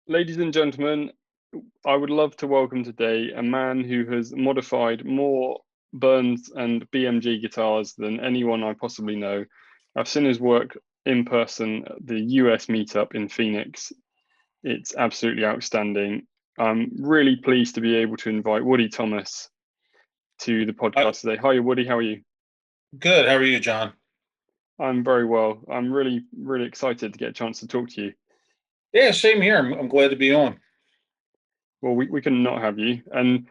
Ladies and gentlemen, I would love to welcome today a man who has modified more Burns and BMG guitars than anyone I possibly know. I've seen his work in person at the US meetup in Phoenix. It's absolutely outstanding. I'm really pleased to be able to invite Woody Thomas to the Hi, podcast today. Hi, Woody. How are you? good. How are you, John? I'm very well. I'm really excited to get a chance to talk to you. Yeah, same here. I'm glad to be on. Well, we can not have you. And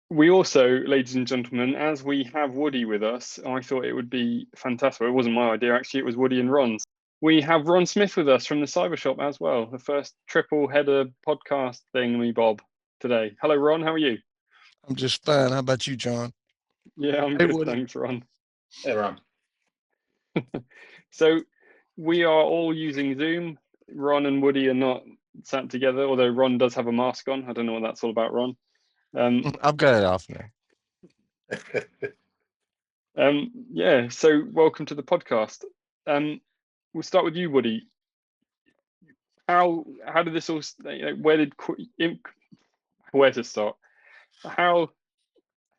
we also, ladies and gentlemen, as we have Woody with us, I thought it would be fantastic. It wasn't my idea, actually, it was Woody and Ron's. We have Ron Smith with us from the Cyber Shop as well, the first triple header podcast thing, me Bob, today. Hello, Ron. How are you? I'm just fine. How about you, John? Yeah, I'm Hey, good. Woody. Thanks, Ron. Hey, Ron. So we are all using Zoom. Ron and Woody are not sat together, although Ron does have a mask on. I don't know what that's all about, Ron. I've got it off now. Yeah, so welcome to the podcast. We'll start with you, Woody. How did this all? Where to start? How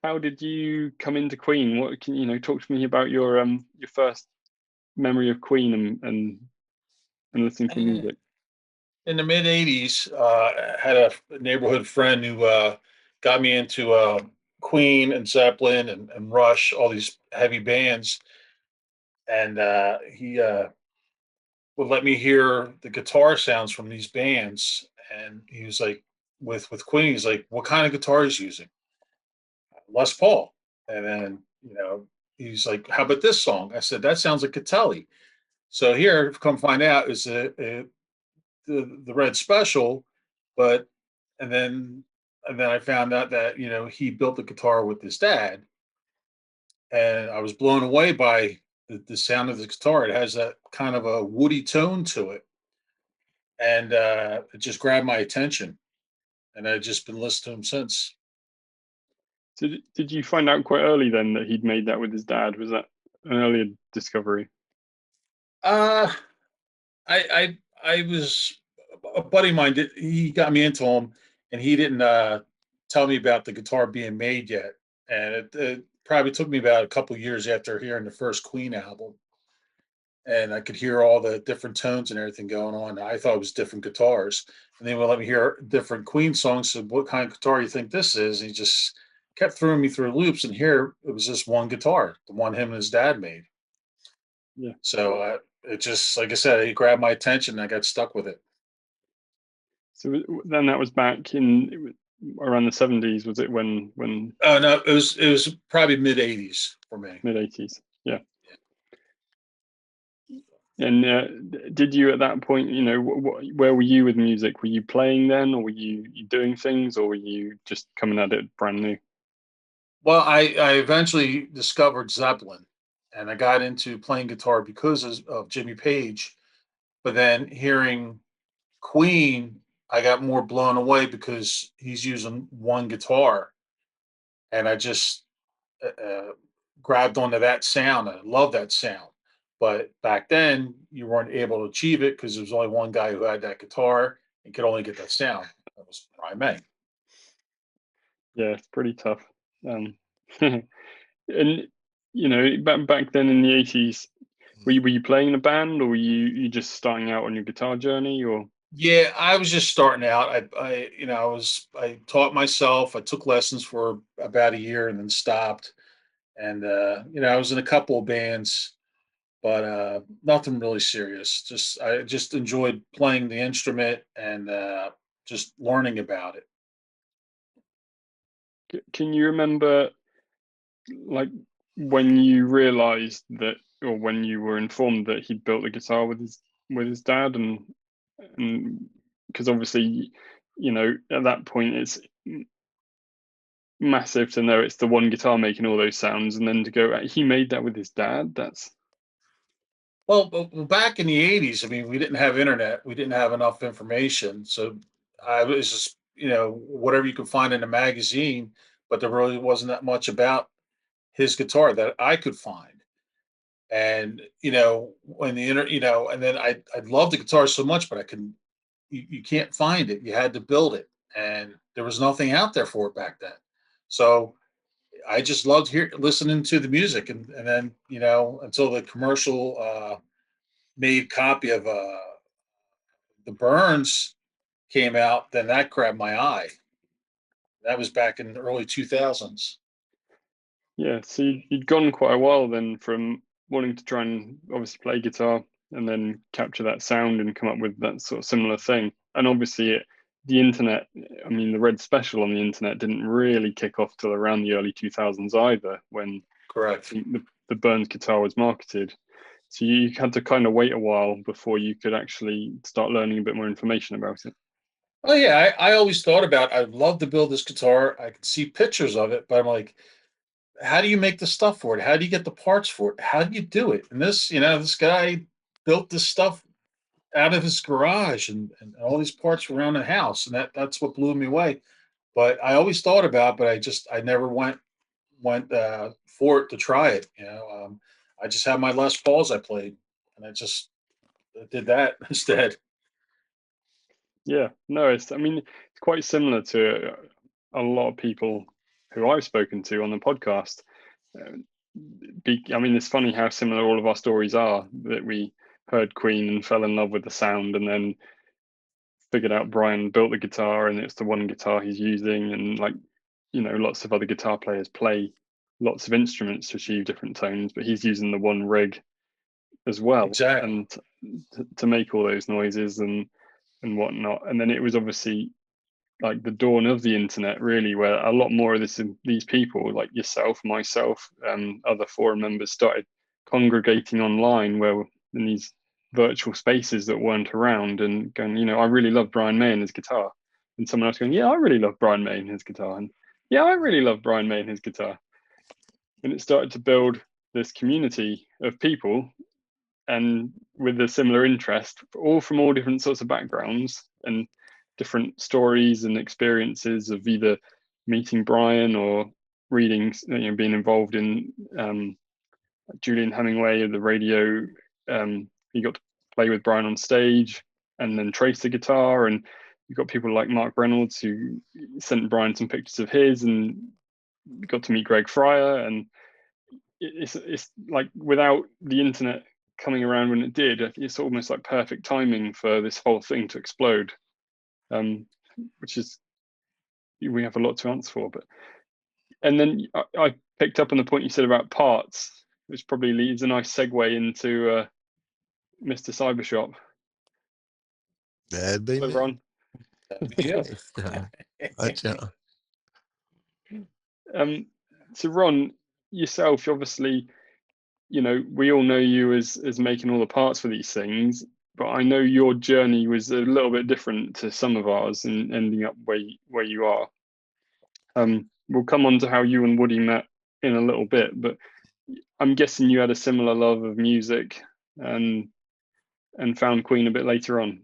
how did you come into Queen? What can talk to me about your first memory of Queen and listening to music? In the mid '80s, I had a neighborhood friend who got me into Queen and Zeppelin and Rush, all these heavy bands, and he would let me hear the guitar sounds from these bands. And he was like, with Queen, he's like, "What kind of guitar is he using?" Les Paul. And then he's like, "How about this song?" I said, "That sounds like Catelli." So here, come find out, is the Red Special, but and then I found out that he built the guitar with his dad, and I was blown away by the sound of the guitar. It has that kind of a woody tone to it, and it just grabbed my attention, and I've just been listening to him since. So did you find out quite early then that he'd made that with his dad? Was that an earlier discovery? Uh, I was a buddy of mine. He got me into him, and he didn't tell me about the guitar being made yet. And it probably took me about a couple years after hearing the first Queen album, and I could hear all the different tones and everything going on. I thought it was different guitars, and they would let me hear different Queen songs. So, what kind of guitar you think this is? And he just kept throwing me through loops, and here it was just one guitar, the one him and his dad made. Yeah. So it just, like I said, it grabbed my attention, and I got stuck with it. So then that was back in around the 70s, was it? When Oh no, it was probably mid '80s for me. mid 80s? Yeah. And did you at that point, where were you with music? Were you playing then, or were you doing things, or were you just coming at it brand new? Well, I eventually discovered Zeppelin, and I got into playing guitar because of Jimmy Page. But then hearing Queen, I got more blown away because he's using one guitar, and I just grabbed onto that sound. I love that sound. But back then, you weren't able to achieve it because there was only one guy who had that guitar and could only get that sound. That was Brian May. Yeah, it's pretty tough. Um, and back then in the 80s, were you playing in a band, or were you just starting out on your guitar journey, or? Yeah, I was just starting out. I taught myself. I took lessons for about a year and then stopped. And I was in a couple of bands, but nothing really serious. I just enjoyed playing the instrument and just learning about it. Can you remember, like, when you realized that, or when you were informed that he built the guitar with his dad, and because obviously, at that point it's massive to know it's the one guitar making all those sounds, and then to go, he made that with his dad. That's Well, back in the '80s, I mean, we didn't have internet. We didn't have enough information, so I was just whatever you could find in a magazine. But there really wasn't that much about his guitar that I could find. And when the and then I loved the guitar so much, but I couldn't you can't find it. You had to build it, and there was nothing out there for it back then. So I just loved listening to the music, and then until the commercial made copy of the Burns came out, then that grabbed my eye. That was back in the early 2000s. Yeah, so you'd gone quite a while then from wanting to try and obviously play guitar and then capture that sound and come up with that sort of similar thing. And obviously the internet, I mean, the Red Special on the internet didn't really kick off till around the early 2000s either, when Correct. the Burns guitar was marketed. So you had to kind of wait a while before you could actually start learning a bit more information about it. Oh yeah, I always thought about I'd love to build this guitar. I could see pictures of it, but I'm like, how do you make the stuff for it? How do you get the parts for it? How do you do it? And this guy built this stuff out of his garage and all these parts around the house, and that's what blew me away. But I always thought about, but I never went for it to try it. I just had my Les Pauls I played, and I did that instead. Yeah, no, I mean, it's quite similar to a lot of people who I've spoken to on the podcast. I mean, it's funny how similar all of our stories are, that we heard Queen and fell in love with the sound and then figured out Brian built the guitar and it's the one guitar he's using. And like, lots of other guitar players play lots of instruments to achieve different tones, but he's using the one rig as well. Exactly. And to make all those noises and whatnot. And then it was obviously like the dawn of the internet, really, where a lot more of these people like yourself, myself, other forum members started congregating online, where in these virtual spaces that weren't around, and going, I really love Brian May and his guitar, and someone else going, yeah, I really love Brian May and his guitar, and yeah, I really love Brian May and his guitar, and it started to build this community of people and with a similar interest, all from all different sorts of backgrounds and different stories and experiences of either meeting Brian or reading, being involved in Julian Hemingway of the radio. He got to play with Brian on stage and then trace the guitar. And you've got people like Mark Reynolds who sent Brian some pictures of his, and got to meet Greg Fryer. And it's like, without the internet coming around when it did, it's almost like perfect timing for this whole thing to explode, which is, we have a lot to answer for. But and then I picked up on the point you said about parts, which probably leads a nice segue into Mr. Cybershop. That'd be Hello, me. Ron. Yeah. So Ron, yourself, obviously, we all know you as making all the parts for these things, but I know your journey was a little bit different to some of ours and ending up where you are. We'll come on to how you and Woody met in a little bit, but I'm guessing you had a similar love of music and found Queen a bit later on.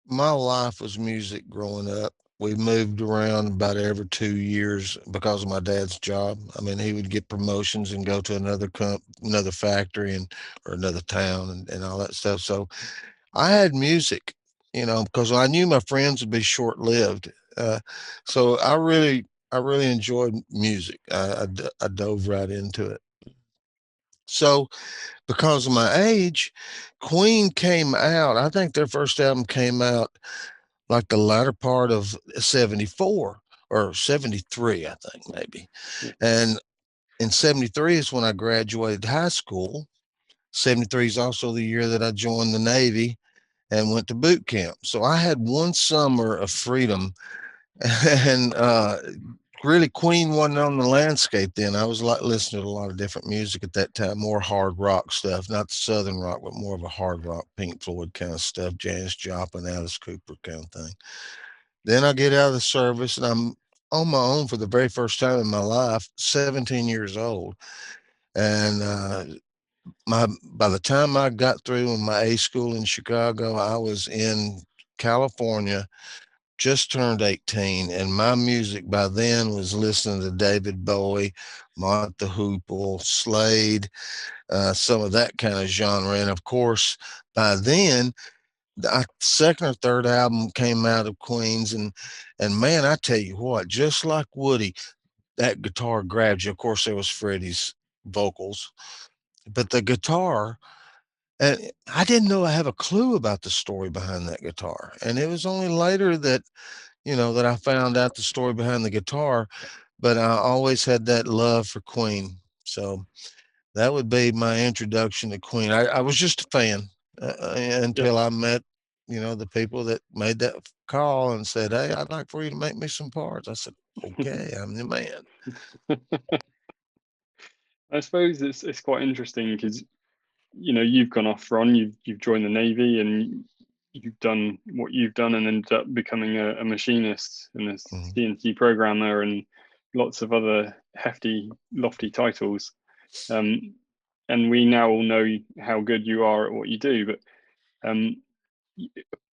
My life was music growing up. We moved around about every 2 years because of my dad's job. I mean, he would get promotions and go to another factory or another town and all that stuff. So I had music, because I knew my friends would be short lived. So I really enjoyed music. I dove right into it. So because of my age, Queen came out. I think their first album came out like the latter part of 74 or 73, I think maybe. Yeah. And in 73 is when I graduated high school. 73 is also the year that I joined the Navy and went to boot camp. So I had one summer of freedom, and really Queen wasn't on the landscape then. I was like listening to a lot of different music at that time, more hard rock stuff, not the Southern rock, but more of a hard rock, Pink Floyd kind of stuff, Janis Joplin, Alice Cooper kind of thing. Then I get out of the service and I'm on my own for the very first time in my life, 17 years old. And by the time I got through in my A school in Chicago, I was in California, just turned 18, and my music by then was listening to David Bowie, Mott the Hoople, Slade, some of that kind of genre. And of course, by then, the second or third album came out of Queen's, and man, I tell you what, just like Woody, that guitar grabs you. Of course, there was Freddie's vocals, but the guitar, and I didn't know I have a clue about the story behind that guitar. And it was only later that, that I found out the story behind the guitar, but I always had that love for Queen. So that would be my introduction to Queen. I was just a fan Yeah. until I met, the people that made that call and said, "Hey, I'd like for you to make me some parts." I said, "Okay, I'm the man." I suppose it's quite interesting because you've gone off, Ron. You've joined the Navy and you've done what you've done and ended up becoming a machinist and a CNC programmer and lots of other hefty, lofty titles. And we now all know how good you are at what you do. But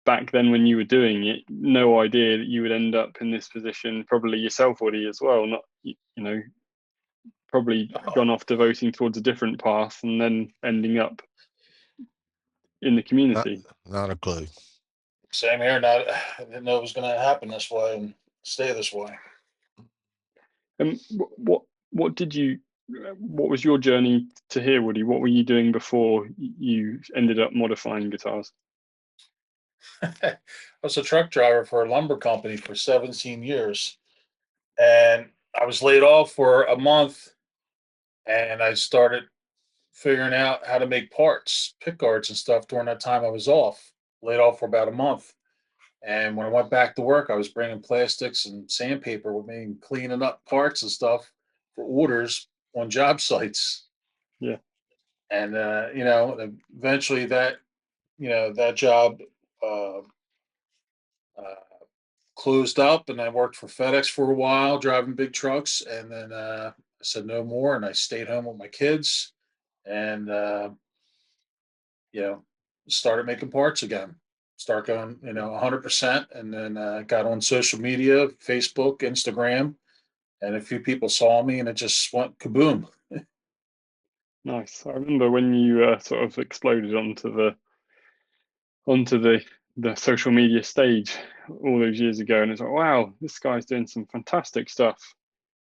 back then, when you were doing it, no idea that you would end up in this position. Probably yourself, Woody, as well. Not probably gone off devoting towards a different path and then ending up in the community. Not a clue. Same here. Not, I didn't know it was going to happen this way and stay this way. What did you? What was your journey to here, Woody? What were you doing before you ended up modifying guitars? I was a truck driver for a lumber company for 17 years, and I was laid off for a month, and I started figuring out how to make parts, pick guards and stuff during that time I was off, laid off for about a month. And when I went back to work, I was bringing plastics and sandpaper with me and cleaning up parts and stuff for orders on job sites. Yeah. And, eventually that job uh, uh, closed up, and I worked for FedEx for a while, driving big trucks. And then I said no more, and I stayed home with my kids and, started making parts again. Start going, 100%. And then got on social media, Facebook, Instagram, and a few people saw me, and it just went kaboom. Nice. I remember when you sort of exploded onto the social media stage all those years ago, and it's like, wow, this guy's doing some fantastic stuff.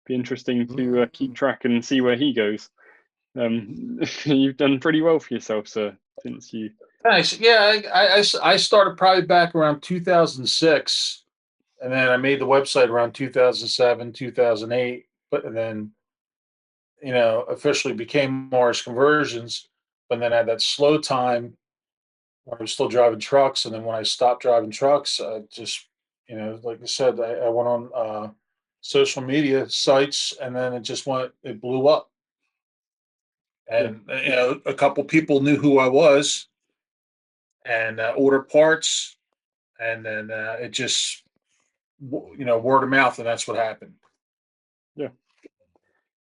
Be interesting to keep track and see where he goes. You've done pretty well for yourself, sir, since you. Thanks. Yeah, I started probably back around 2006, and then I made the website around 2007, 2008. But and then officially became Mars Conversions. But then I had that slow time when I was still driving trucks, and then when I stopped driving trucks, I just like I said, I went on social media sites, and then it blew up, and a couple people knew who I was and ordered parts, and then it just word of mouth, and that's what happened. Yeah,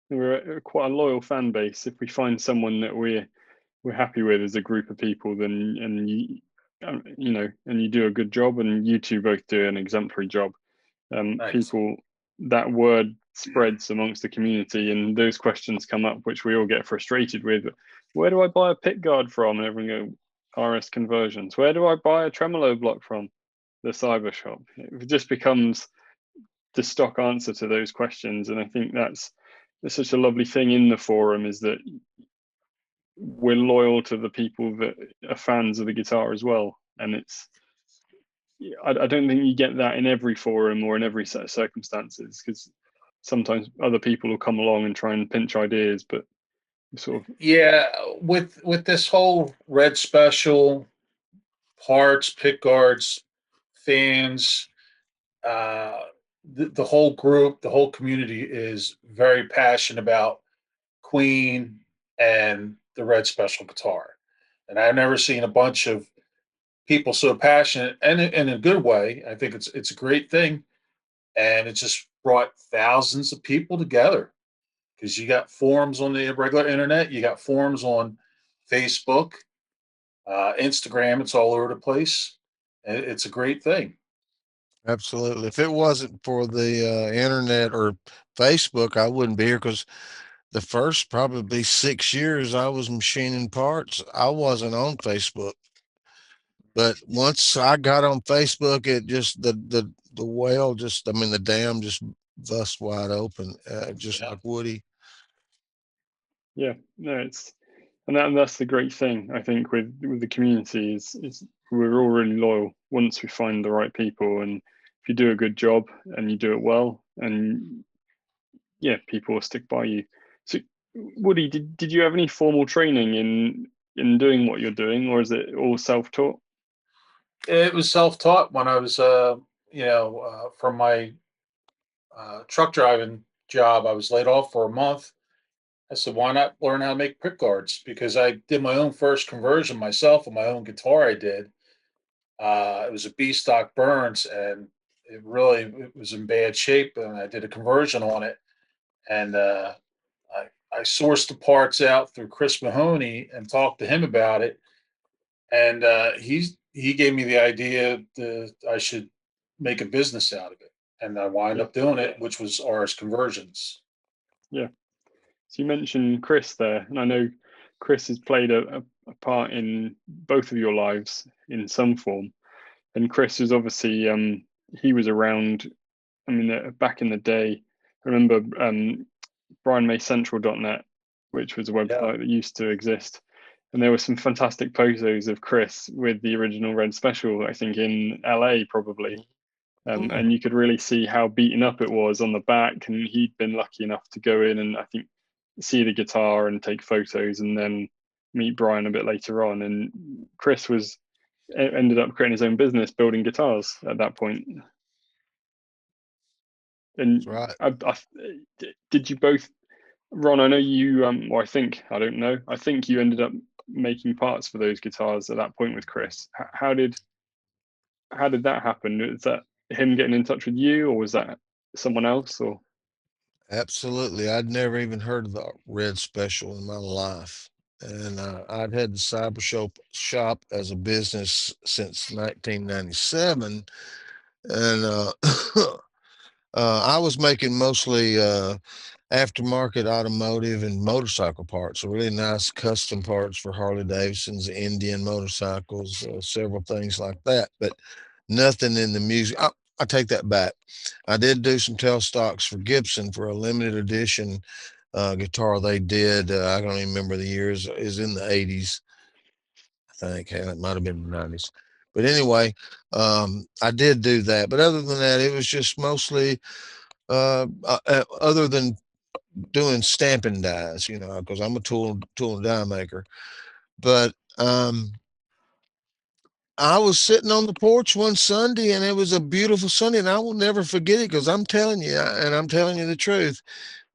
we're quite a loyal fan base. If we find someone that we're happy with as a group of people, then and you do a good job, and you two both do an exemplary job. People, that word spreads amongst the community, and those questions come up, which we all get frustrated with. Where do I buy a pick guard from? And everyone go, RS Conversions. Where do I buy a tremolo block from? The cyber shop. It just becomes the stock answer to those questions, and I think that's such a lovely thing in the forum, is that we're loyal to the people that are fans of the guitar as well. And I don't think you get that in every forum or in every set of circumstances, because sometimes other people will come along and try and pinch ideas, but sort of. Yeah, with this whole red special, parts, pick guards, fans, the whole group, the whole community is very passionate about Queen and the red special guitar. And I've never seen a bunch of people so passionate, and in a good way. I think it's a great thing, and it just brought thousands of people together, because you got forums on the regular internet, you got forums on Facebook, Instagram. It's all over the place. It's a great thing. Absolutely. If it wasn't for the internet or Facebook, I wouldn't be here, because the first probably 6 years I was machining parts, I wasn't on Facebook. But once I got on Facebook, it just the well just, I mean, the dam just bust wide open, just Yeah. like Woody. Yeah, no, and that's the great thing I think with the community is we're all really loyal once we find the right people, and if you do a good job and you do it well, and yeah, people will stick by you. So, Woody, did you have any formal training in doing what you're doing, or is it all self-taught? It was self-taught when I was, from my truck driving job. I was laid off for a month. I said, why not learn how to make pick guards? Because I did my own first conversion myself on my own guitar. I did. It was a B stock Burns, and it was in bad shape. And I did a conversion on it, and I sourced the parts out through Chris Mahoney and talked to him about it. And he gave me the idea that I should make a business out of it, and I wound Yeah, up doing it, which was ours conversions. yeah. So you mentioned Chris there, and I know Chris has played a part in both of your lives in some form. And Chris is obviously he was around. I mean, back in the day, I remember BrianMayCentral.net, which was a Yeah, website that used to exist, and there were some fantastic photos of Chris with the original Red Special. I think in LA probably, Mm. and you could really see how beaten up it was on the back. And he'd been lucky enough to go in and I think see the guitar and take photos, and then meet Brian a bit later on. And Chris was ended up creating his own business building guitars at that point. That's And right. did you both, Ron? I know you. Or I think I don't know. I think you ended up making parts for those guitars at that point with Chris. How did that happen? Is that him getting in touch with you, or was that someone else? Or Absolutely. I'd never even heard of the Red Special in my life. And I'd had the shop as a business since 1997. And I was making mostly aftermarket automotive and motorcycle parts, so really nice custom parts for Harley Davidson's, Indian motorcycles, several things like that, but nothing in the music. I take that back. I did do some tailstocks for Gibson for a limited edition guitar they did. I don't even remember the years. Is in the 80s, I think. Hell, it might have been the 90s. But anyway, I did do that. But other than that, it was just mostly other than doing stamping dies, because I'm a tool and die maker. But I was sitting on the porch one Sunday, and it was a beautiful Sunday, and I will never forget it because I'm telling you, and I'm telling you the truth.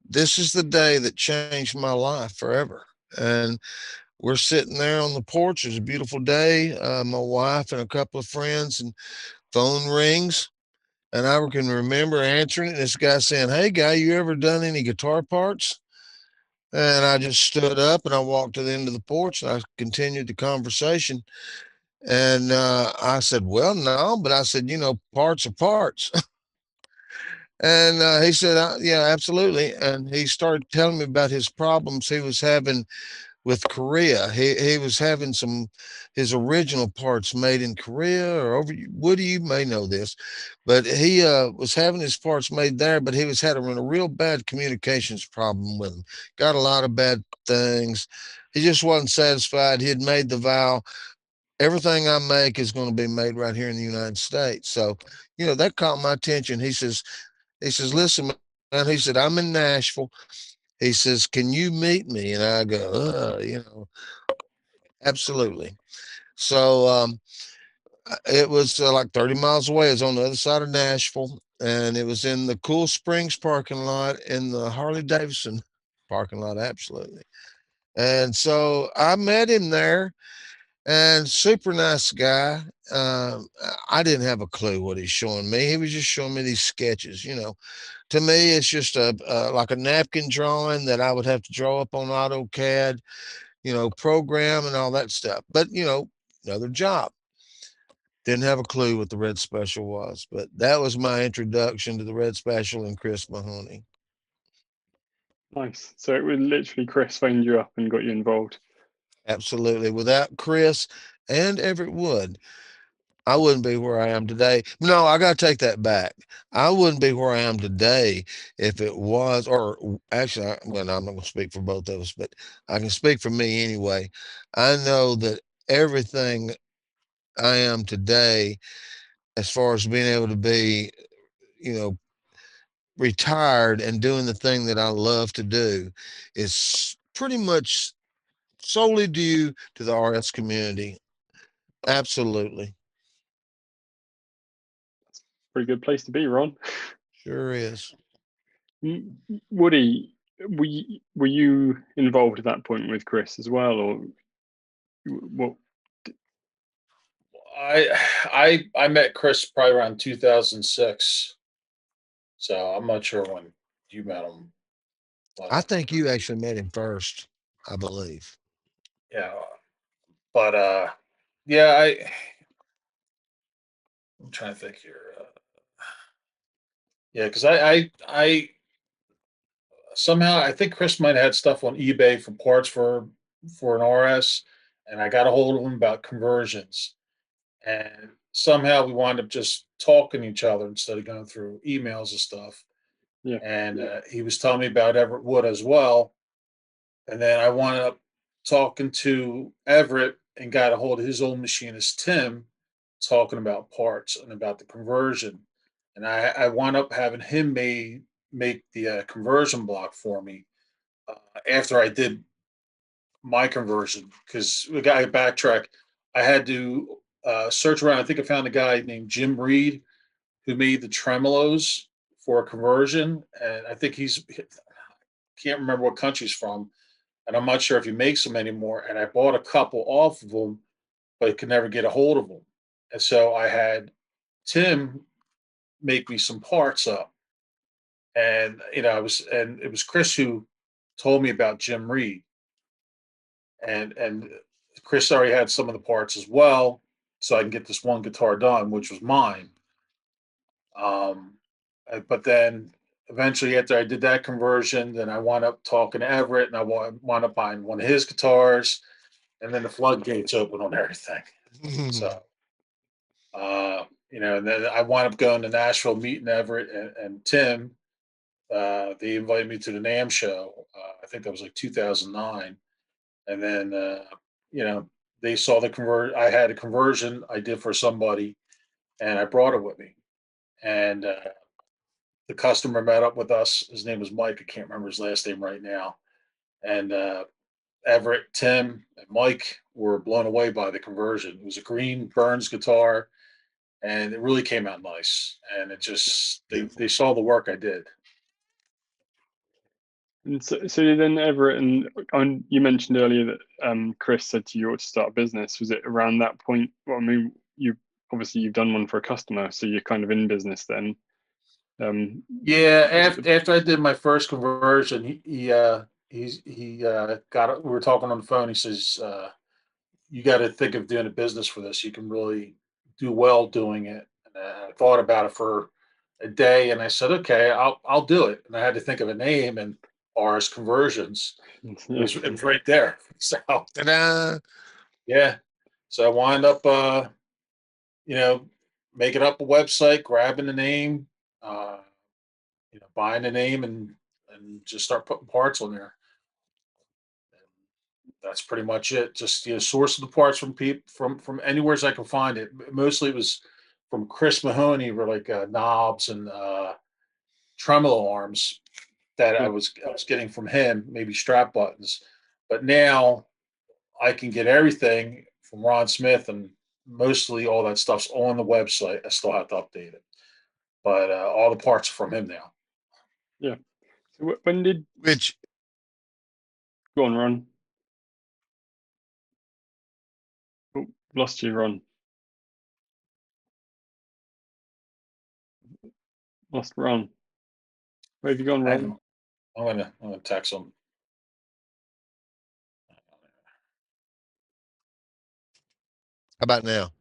This is the day that changed my life forever. And we're sitting there on the porch. It's a beautiful day. My wife and a couple of friends, and phone rings. And I can remember answering it. This guy saying, "Hey, guy, you ever done any guitar parts?" And I just stood up and I walked to the end of the porch and I continued the conversation. And I said, "Well, no," but I said, "Parts are parts." And he said, "Yeah, absolutely." And he started telling me about his problems he was having with Korea. He was having his original parts made in Korea or over. Woody, you may know this, but he was having his parts made there, but he was having a real bad communications problem with them. Got a lot of bad things. He just wasn't satisfied. He had made the vow, everything I make is going to be made right here in the United States. So, that caught my attention. He says, "Listen, man," he said, "I'm in Nashville." He says, "Can you meet me?" And I go, absolutely. So it was like 30 miles away. It was on the other side of Nashville. And it was in the Cool Springs parking lot in the Harley Davidson parking lot. Absolutely. And so I met him there, and super nice guy. I didn't have a clue what he's showing me. He was just showing me these sketches. To me, it's just like a napkin drawing that I would have to draw up on AutoCAD, program and all that stuff. But, another job. Didn't have a clue what the Red Special was, but that was my introduction to the Red Special and Chris Mahoney. nice. So it was literally Chris phoned you up and got you involved. Absolutely. Without Chris, and Everett would, I wouldn't be where I am today. No, I got to take that back. I wouldn't be where I am today if it was, or actually, well, no, I'm not going to speak for both of us, but I can speak for me anyway. I know that everything I am today, as far as being able to be, you know, retired and doing the thing that I love to do, is pretty much solely due to the RS community. Absolutely. Pretty good place to be, Ron. Sure is. Woody, were you involved at that point with Chris as well, or what? I met Chris probably around 2006, so I'm not sure when you met him. I think you actually met him first, I believe. Yeah, but yeah, I'm trying to think here. Yeah, because I somehow I think Chris might have had stuff on eBay for parts for an RS, and I got a hold of him about conversions, and somehow we wound up just talking to each other instead of going through emails and stuff. Yeah. And he was telling me about Everett Wood as well, and then I wound up talking to Everett and got a hold of his old machinist Tim, talking about parts and about the conversion, and I wound up having him make the conversion block for me after I did my conversion, because we got to backtrack. I had to search around. I think I found a guy named Jim Reed who made the tremolos for a conversion, and I think he's can't remember what country he's from, and I'm not sure if he makes them anymore. And I bought a couple off of him, but could never get a hold of them, and so I had Tim make me some parts up, and it was Chris who told me about Jim Reed, and Chris already had some of the parts as well, so I can get this one guitar done, which was mine. Um, but then eventually, after I did that conversion, then I wound up talking to Everett, and I wound up buying one of his guitars, and then the floodgates open on everything. So, and then I wound up going to Nashville, meeting Everett and Tim. They invited me to the NAMM show. I think that was like 2009, and then they saw the convert. I had a conversion I did for somebody, and I brought it with me. And the customer met up with us. His name was Mike. I can't remember his last name right now. And Everett, Tim, and Mike were blown away by the conversion. It was a green Burns guitar, and it really came out nice. And it just they saw the work I did. And so then Everett and you mentioned earlier that Chris said to you ought to start a business. Was it around that point? Well, I mean, you've done one for a customer, so you're kind of in business then. Yeah, after I did my first conversion, he got it. We were talking on the phone. He says, "You got to think of doing a business for this. You can really do well doing it." And I thought about it for a day, and I said, "Okay, I'll do it." And I had to think of a name, and RS Conversions. It was right there. So Ta-da! yeah, so I wind up, making up a website, grabbing the name, uh, buying the name, and just start putting parts on there. And that's pretty much it. Just source the parts from people from anywhere as I can find it. Mostly it was from Chris Mahoney, were like knobs and tremolo arms that I was getting from him, maybe strap buttons. But now I can get everything from Ron Smith, and mostly all that stuff's on the website. I still have to update it, but all the parts are from him now. Yeah. So when did Which go on, Ron? Oh, lost you, Ron. Lost Ron. Where have you gone, Ron? I'm gonna text him. how about now?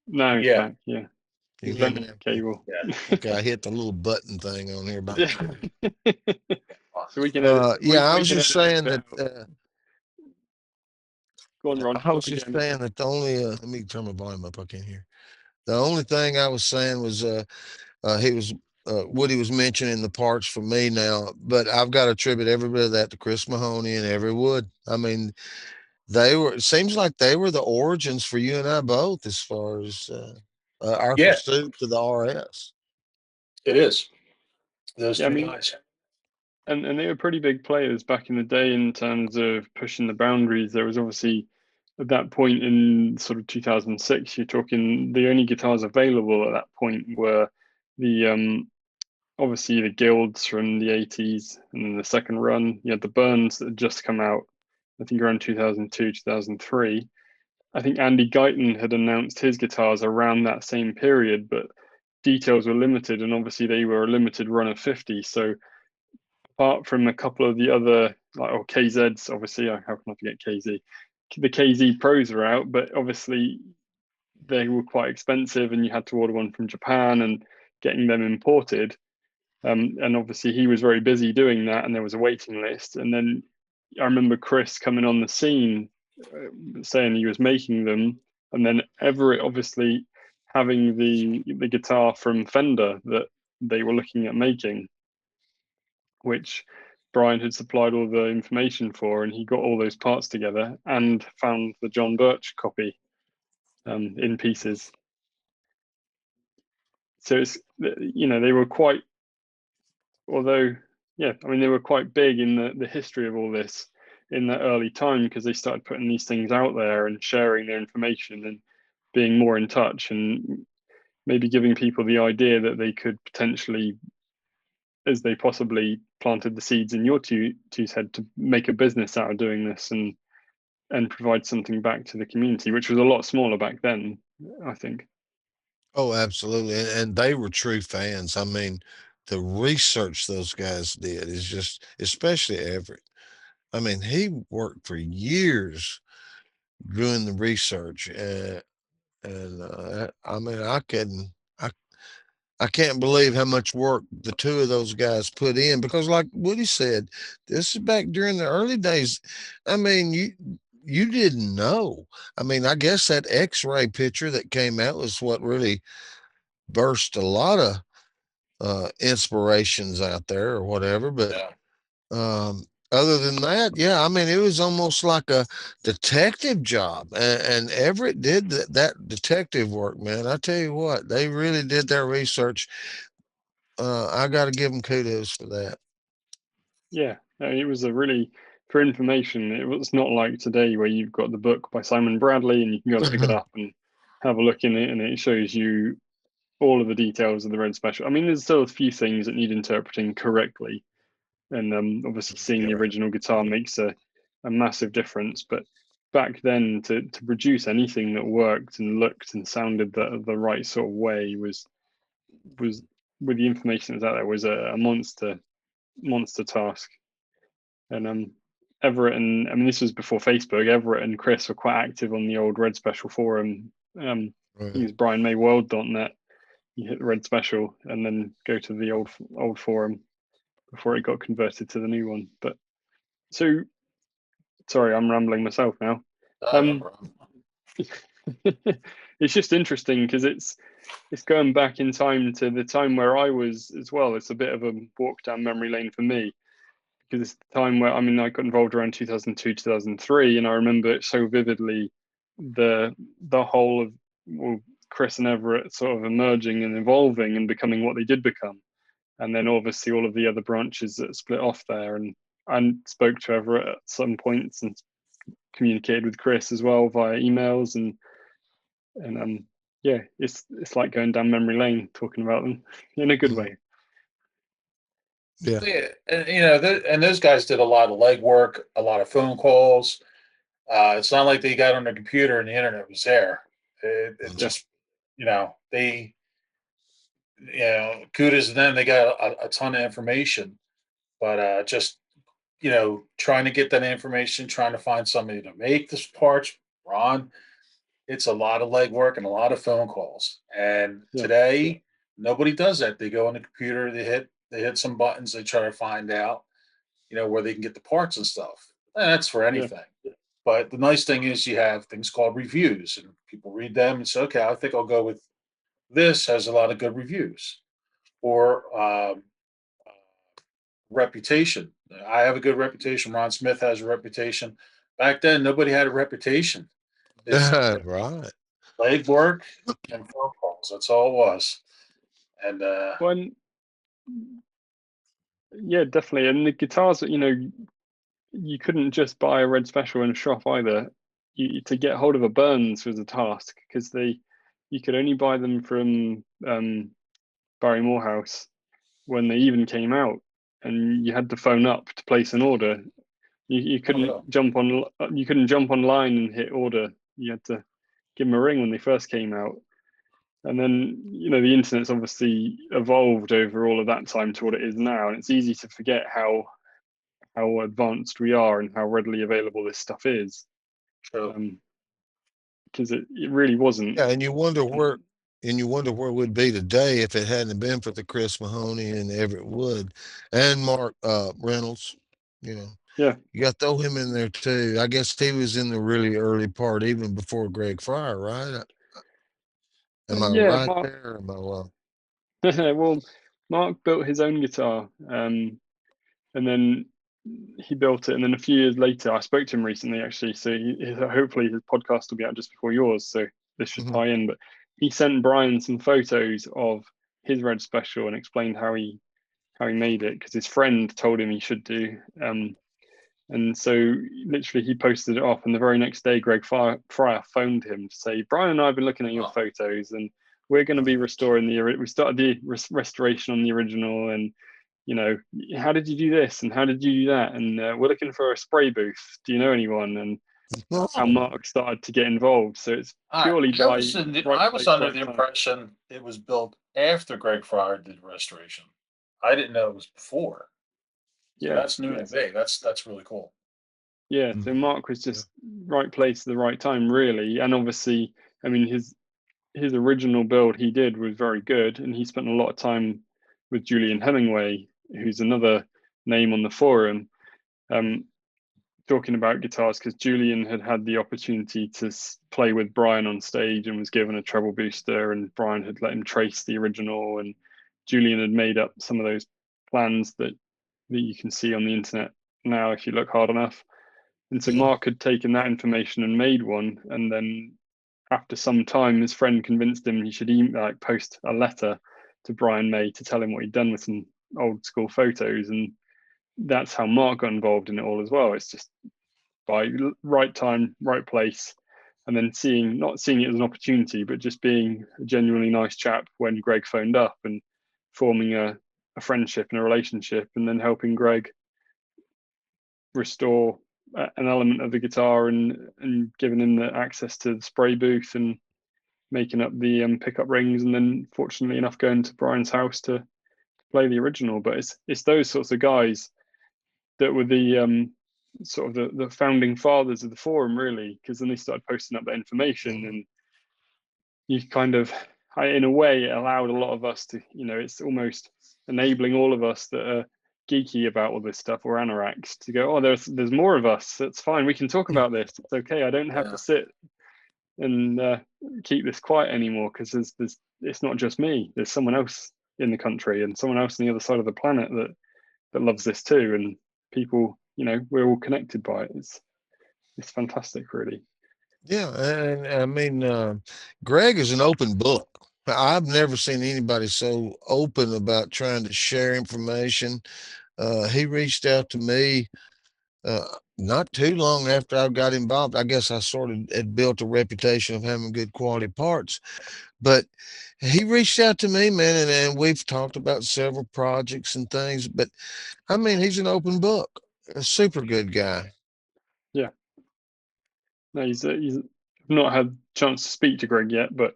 Now he's Yeah. back. Yeah. You He's can hear me bent now? cable. Yeah. Okay, I hit the little button thing on here. About So we can edit. yeah, I we was can just edit saying this that out. Go on, Ron. I was Talk just again. saying that the only let me turn my volume up. I can't hear. The only thing I was saying was he was Woody was mentioning the parts for me now, but I've got to attribute every bit of that to Chris Mahoney and Every Wood. I mean, they were. It seems like they were the origins for you and I both, as far as our Yeah, pursuit to the RS. it is. Those Yeah, I two mean, guys. and they were pretty big players back in the day in terms of pushing the boundaries. There was obviously at that point in sort of 2006, you're talking the only guitars available at that point were the obviously the guilds from the 80s, and then the second run you had the Burns that had just come out, I think around 2002 2003. I think Andy Guyton had announced his guitars around that same period, but details were limited, and obviously they were a limited run of 50. So apart from a couple of the other, like, or KZs, obviously, how can I forget KZ? The KZ Pros are out, but obviously they were quite expensive, and you had to order one from Japan and getting them imported. And obviously, he was very busy doing that, and there was a waiting list. And then I remember Chris coming on the scene saying he was making them, and then Everett obviously having the guitar from Fender that they were looking at making, which Brian had supplied all the information for, and he got all those parts together and found the John Birch copy in pieces. So it's, you know, they were quite, although, yeah, I mean, they were quite big in the history of all this in that early time, because they started putting these things out there and sharing their information and being more in touch, and maybe giving people the idea that they could potentially, as they possibly planted the seeds in your two's head, to make a business out of doing this and provide something back to the community, which was a lot smaller back then, I think. Oh, absolutely. And they were true fans. I mean, the research those guys did is just, especially Everett. I mean, he worked for years doing the research. And I mean, I, I can't believe how much work the two of those guys put in, because like Woody said, this is back during the early days. I mean, you didn't know. I mean, I guess that X-ray picture that came out was what really burst a lot of inspirations out there or whatever. But Yeah. other than that, yeah, I mean, it was almost like a detective job, and Everett did that detective work, man. I tell you what, they really did their research. I got to give them kudos for that. Yeah, it was a really, for information, it was not like today where you've got the book by Simon Bradley and you can go and pick it up and have a look in it, and it shows you all of the details of the Red Special. I mean, there's still a few things that need interpreting correctly, and obviously seeing the Yeah. original guitar makes a massive difference. But back then, to produce anything that worked and looked and sounded the right sort of way was with the information that's out there, was a monster task. And Everett and, I mean, this was before Facebook. Everett and Chris were quite active on the old Red Special forum. I think it was brianmayworld.net. You hit the Red Special and then go to the old forum before it got converted to the new one. But so, sorry, I'm rambling myself now. No Um, problem. it's just interesting because it's going back in time to the time where I was as well. It's a bit of a walk down memory lane for me, because it's the time where, I mean, I got involved around 2002 2003, and I remember it so vividly, the whole of, well, Chris and Everett sort of emerging and evolving and becoming what they did become, and then obviously all of the other branches that split off there. And I spoke to Everett at some points and communicated with Chris as well via emails, and yeah, it's like going down memory lane talking about them in a good way. Yeah. Yeah, and and those guys did a lot of legwork, a lot of phone calls. It's not like they got on their computer and the internet was there. It Yeah, just, they, kudos to them. They got a ton of information, but just, trying to get that information, trying to find somebody to make this parts, Ron, it's a lot of legwork and a lot of phone calls. And yeah, today, nobody does that. They go on the computer, they hit some buttons, they try to find out, where they can get the parts and stuff. And that's for yeah. anything. But the nice thing is you have things called reviews, and people read them and say, okay, I think I'll go with this, has a lot of good reviews. Or reputation. I have a good reputation. Ron Smith has a reputation. Back then, nobody had a reputation. It's Right. leg work and phone calls. That's all it was. And When yeah, definitely. And the guitars, you couldn't just buy a red special in a shop either. To get hold of a Burns was a task because you could only buy them from Barry Morehouse when they even came out, and you had to phone up to place an order. You couldn't jump online and hit order. You had to give them a ring when they first came out. And then, the internet's obviously evolved over all of that time to what it is now. And it's easy to forget how advanced we are and how readily available this stuff is. Because it really wasn't. Yeah, and you wonder where we'd be today if it hadn't been for the Chris Mahoney and Everett Wood and Mark Reynolds. Yeah. You got to throw him in there too. I guess he was in the really early part, even before Greg Fryer, right? Am I right Mark, there? Am I well, Mark built his own guitar, and then he built it. And then a few years later, I spoke to him recently, actually. So hopefully his podcast will be out just before yours. So this should tie in. But he sent Brian some photos of his red special and explained how he made it because his friend told him he should do. And so literally he posted it off, and the very next day Greg Fryer phoned him to say, Brian and I have been looking at your photos, and we're going to be restoring we started the restoration on the original, and how did you do this and how did you do that, and we're looking for a spray booth, do you know anyone? And that's how Mark started to get involved. So it's purely I was under the impression it was built after Greg Fryer did restoration. I didn't know it was before. So that's new to me. That's really cool. Yeah, so Mark was just right place at the right time, really. And obviously, I mean, his original build he did was very good, and he spent a lot of time with Julian Hemingway, who's another name on the forum, talking about guitars, because Julian had the opportunity to play with Brian on stage and was given a treble booster, and Brian had let him trace the original, and Julian had made up some of those plans that you can see on the internet now if you look hard enough. And so Mark had taken that information and made one, and then after some time, his friend convinced him he should post a letter to Brian May to tell him what he'd done with some old school photos, and that's how Mark got involved in it all as well. It's just by right time, right place, and then not seeing it as an opportunity, but just being a genuinely nice chap when Greg phoned up and forming a friendship and a relationship, and then helping Greg restore an element of the guitar and giving him the access to the spray booth and making up the pickup rings, and then fortunately enough going to Brian's house to play the original. But it's those sorts of guys that were the sort of the founding fathers of the forum, really, because then they started posting up that information, and you kind of, in a way, it allowed a lot of us to, it's almost enabling all of us that are geeky about all this stuff, or anoraks, to go, oh, there's more of us. That's fine. We can talk about this. It's okay. I don't have to sit and keep this quiet anymore, because it's not just me. There's someone else in the country and someone else on the other side of the planet that loves this too. And people, we're all connected by it. It's fantastic, really. Yeah, and I mean, Greg is an open book. I've never seen anybody so open about trying to share information. He reached out to me not too long after I got involved. I guess I sort of had built a reputation of having good quality parts, but he reached out to me, man, and we've talked about several projects and things. But I mean, he's an open book, a super good guy. Yeah. No, he's not had a chance to speak to Greg yet, but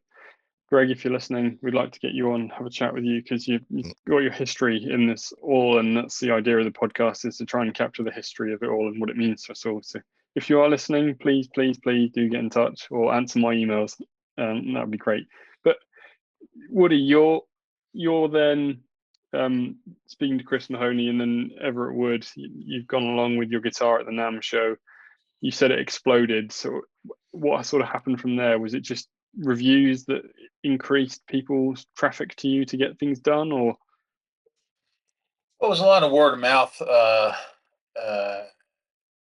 Greg, if you're listening, we'd like to get you on, have a chat with you, because you've got your history in this all, and that's the idea of the podcast, is to try and capture the history of it all and what it means to us all. So if you are listening, please do get in touch or answer my emails. That would be great. But Woody, you're then speaking to Chris Mahoney and then Everett Wood. You've gone along with your guitar at the NAMM show. you said it exploded. So what sort of happened from there? Was it just reviews that increased people's traffic to you to get things done, or? Well, it was a lot of word of mouth. Uh,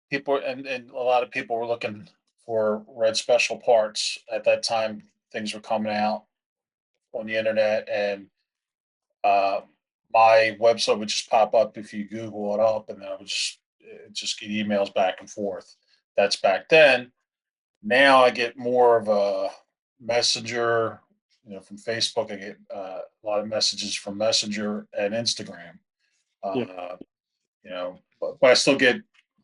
People and a lot of people were looking for red special parts at that time. Things were coming out on the internet, and uh, my website would just pop up if you Google it up, and then I would just get emails back and forth. That's back then. Now I get more of a messenger, from Facebook. I get a lot of messages from Messenger and Instagram. Yeah. But I still get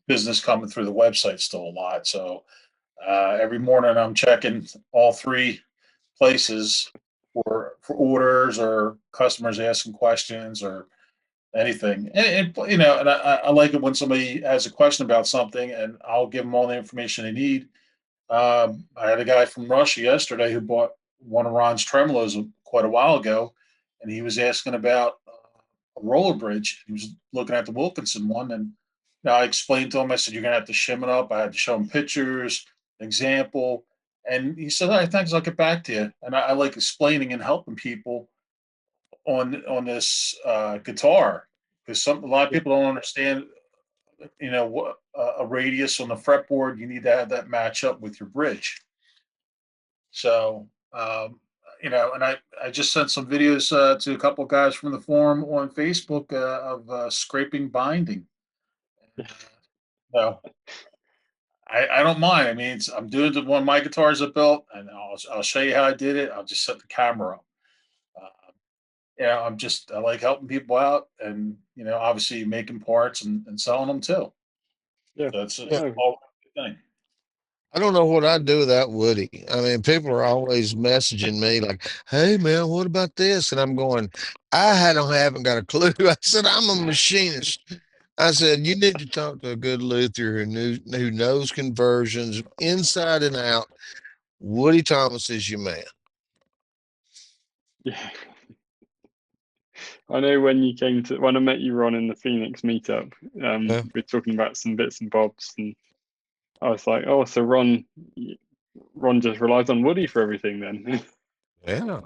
business coming through the website still a lot. So every morning I'm checking all three places for orders or customers asking questions or anything. And I like it when somebody has a question about something and I'll give them all the information they need. I had a guy from Russia yesterday who bought one of Ron's tremolos quite a while ago, and he was asking about a roller bridge. He was looking at the Wilkinson one, and I explained to him. I said, "You're gonna have to shim it up." I had to show him pictures, example, and he said, "All right, thanks. I'll get back to you." And I like explaining and helping people on this guitar because a lot of Yeah. people don't understand. What a radius on the fretboard, you need to have that match up with your bridge. So, and I just sent some videos to a couple of guys from the forum on Facebook of scraping binding. So I don't mind. I mean, I'm doing one of my guitars I built, and I'll show you how I did it. I'll just set the camera up. Uh, I like helping people out, and obviously making parts and selling them too. Yeah. So it's Yeah. Oh, all a good thing. I don't know what I'd do without Woody. I mean, people are always messaging me like, "Hey, man, what about this?" And I'm going, don't haven't got a clue. I said, "I'm a machinist." I said, "You need to talk to a good luthier who knows conversions inside and out. Woody Thomas is your man." yeah. I know when I met you, Ron, in the Phoenix meetup, Yeah. we're talking about some bits and bobs, and I was like, "Oh, so Ron just relies on Woody for everything, then." Yeah.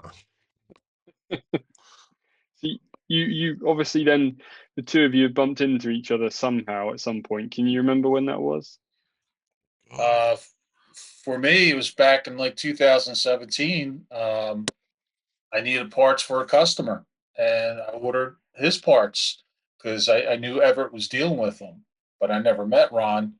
So you obviously then the two of you bumped into each other somehow at some point. Can you remember when that was? Uh, for me, it was back in like 2017. I needed parts for a customer, and I ordered his parts because I knew Everett was dealing with them, but I never met Ron,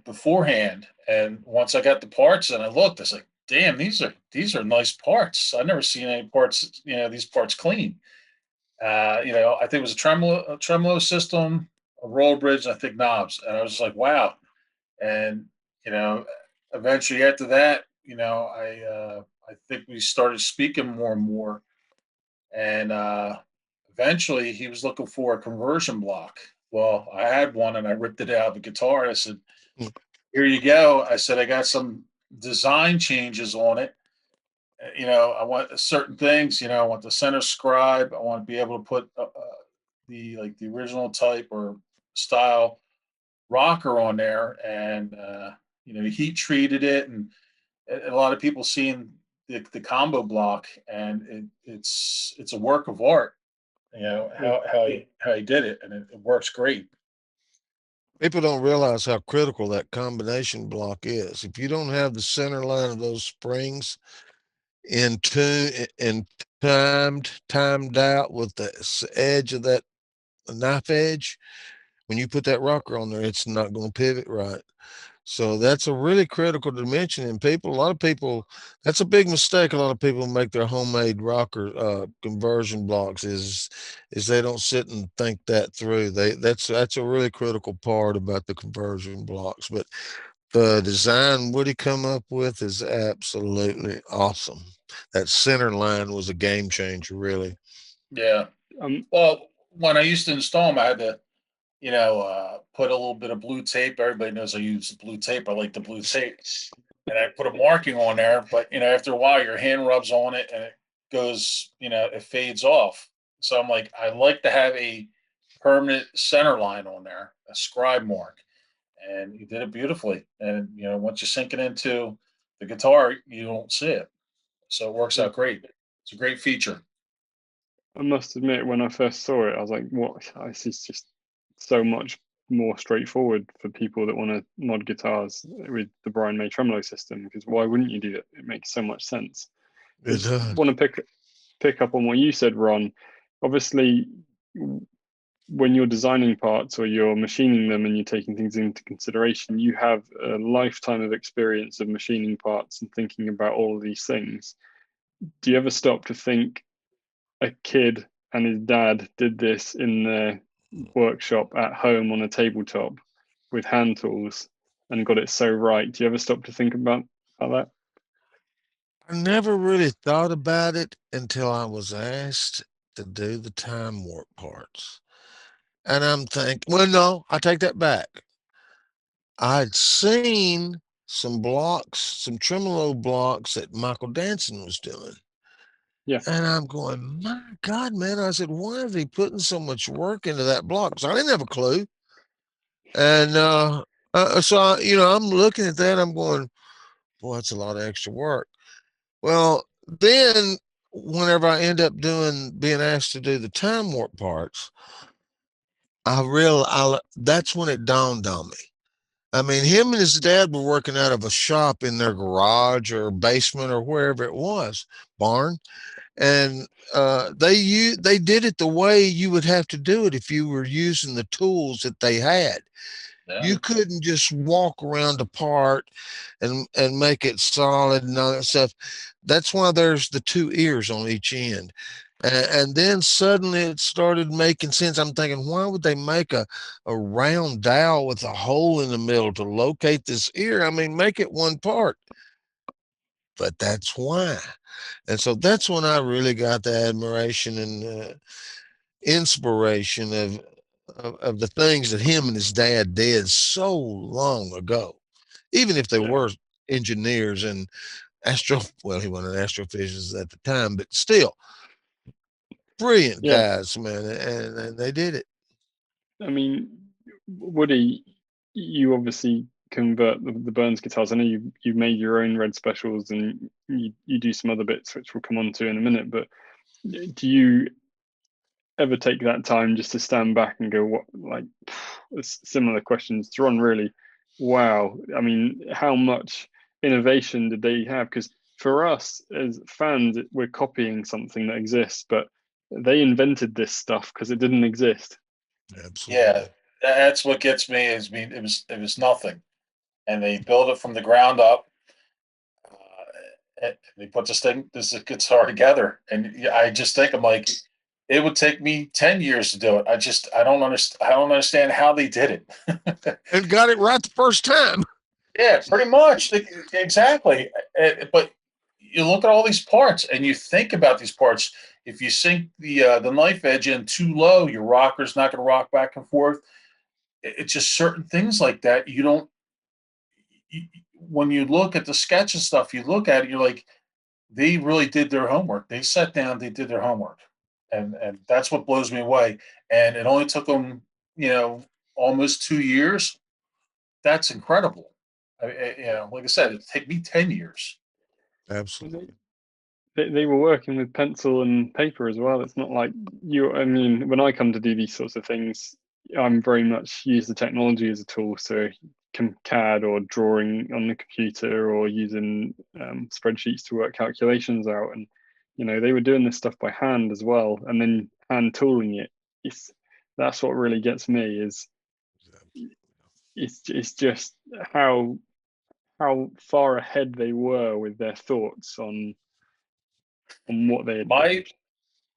beforehand. And once I got the parts and I looked, I was like, "Damn, these are nice parts. I've never seen any parts, these parts clean." I think it was a tremolo system, a roll bridge, and I think knobs, and I was just like, "Wow." And you know, eventually after that, I think we started speaking more and more, and eventually he was looking for a conversion block. Well, I had one, and I ripped it out of the guitar. I said, Mm. "Here you go." I said, "I got some design changes on it. I want certain things. I want the center scribe. I want to be able to put the original type or style rocker on there, and heat treated it, and a lot of people seeing the combo block, and it's a work of art. Yeah, How he did it, and it works great. People don't realize how critical that combination block is. If you don't have the center line of those springs in tune and timed out with the edge of that knife edge, when you put that rocker on there, it's not going to pivot right. So that's a really critical dimension. And a lot of people, that's a big mistake. A lot of people make their homemade rocker conversion blocks is they don't sit and think that through. That's a really critical part about the conversion blocks. But the design Woody come up with is absolutely awesome. That center line was a game changer, really. Yeah. um, Well, when I used to install them, I had to put a little bit of blue tape. Everybody knows I use blue tape. I like the blue tape. And I put a marking on there, but after a while your hand rubs on it and it goes, it fades off. So I'm like, I like to have a permanent center line on there, a scribe mark. and he did it beautifully. And once you sink it into the guitar, you don't see it, so it works Yeah. out great. It's a great feature. I must admit, when I first saw it, I was like, "What? This is just so much more straightforward for people that want to mod guitars with the Brian May tremolo system. Because why wouldn't you do it? It makes so much sense." I It just does. want to pick up on what you said, Ron. Obviously, when you're designing parts or you're machining them and you're taking things into consideration, you have a lifetime of experience of machining parts and thinking about all of these things. Do you ever stop to think a kid and his dad did this in their workshop at home on a tabletop with hand tools and got it so right? Do you ever stop to think about that? I never really thought about it until I was asked to do the time warp parts. And I'm thinking, well, no, I take that back. I'd seen some blocks, some tremolo blocks that Michael Danson was doing. Yeah. And I'm going, my God, man. I said, why is he putting so much work into that block? So I didn't have a clue. And I'm looking at that. I'm going, boy, that's a lot of extra work. Well, then whenever I end up being asked to do the time warp parts, that's when it dawned on me. I mean, him and his dad were working out of a shop in their garage or basement or wherever it was, barn, and they did it the way you would have to do it if you were using the tools that they had. Yeah. You couldn't just walk around a part and make it solid and all that stuff. That's why there's the two ears on each end. And then suddenly it started making sense. I'm thinking, why would they make a round dowel with a hole in the middle to locate this ear? I mean, make it one part. But that's why. And so that's when I really got the admiration and inspiration of the things that him and his dad did so long ago, even if they Yeah. were engineers and well, he wasn't an astrophysicist at the time, but still brilliant Yeah. guys, man, and they did it. I mean, Woody, you obviously convert the Burns guitars. I know you made your own red specials and you do some other bits which we'll come on to in a minute, but do you ever take that time just to stand back and go, what, like, similar questions to Ron, really? Wow. I mean, how much innovation did they have? Because for us as fans, we're copying something that exists, but they invented this stuff because it didn't exist. Yeah, Absolutely. that's what gets me. It was nothing, and they build it from the ground up. And they put this guitar together, and I just think I'm like, it would take me 10 years to do it. I don't understand. I don't understand how they did it. And got it right the first time. Yeah, pretty much. Exactly. But you look at all these parts and you think about these parts. If you sink the knife edge in too low, your rocker's not going to rock back and forth. It's just certain things like that. You don't. You, when you look at the sketch and stuff, you look at it, you're like, they really did their homework. They sat down, they did their homework, and that's what blows me away. And it only took them, almost 2 years. That's incredible. Like I said, it'd take me 10 years. Absolutely. They were working with pencil and paper as well. It's not like you, I mean, when I come to do these sorts of things, I'm very much use the technology as a tool. So CAD or drawing on the computer or using spreadsheets to work calculations out. And, they were doing this stuff by hand as well. And then hand tooling it. That's what really gets me is it's just how far ahead they were with their thoughts on what they had My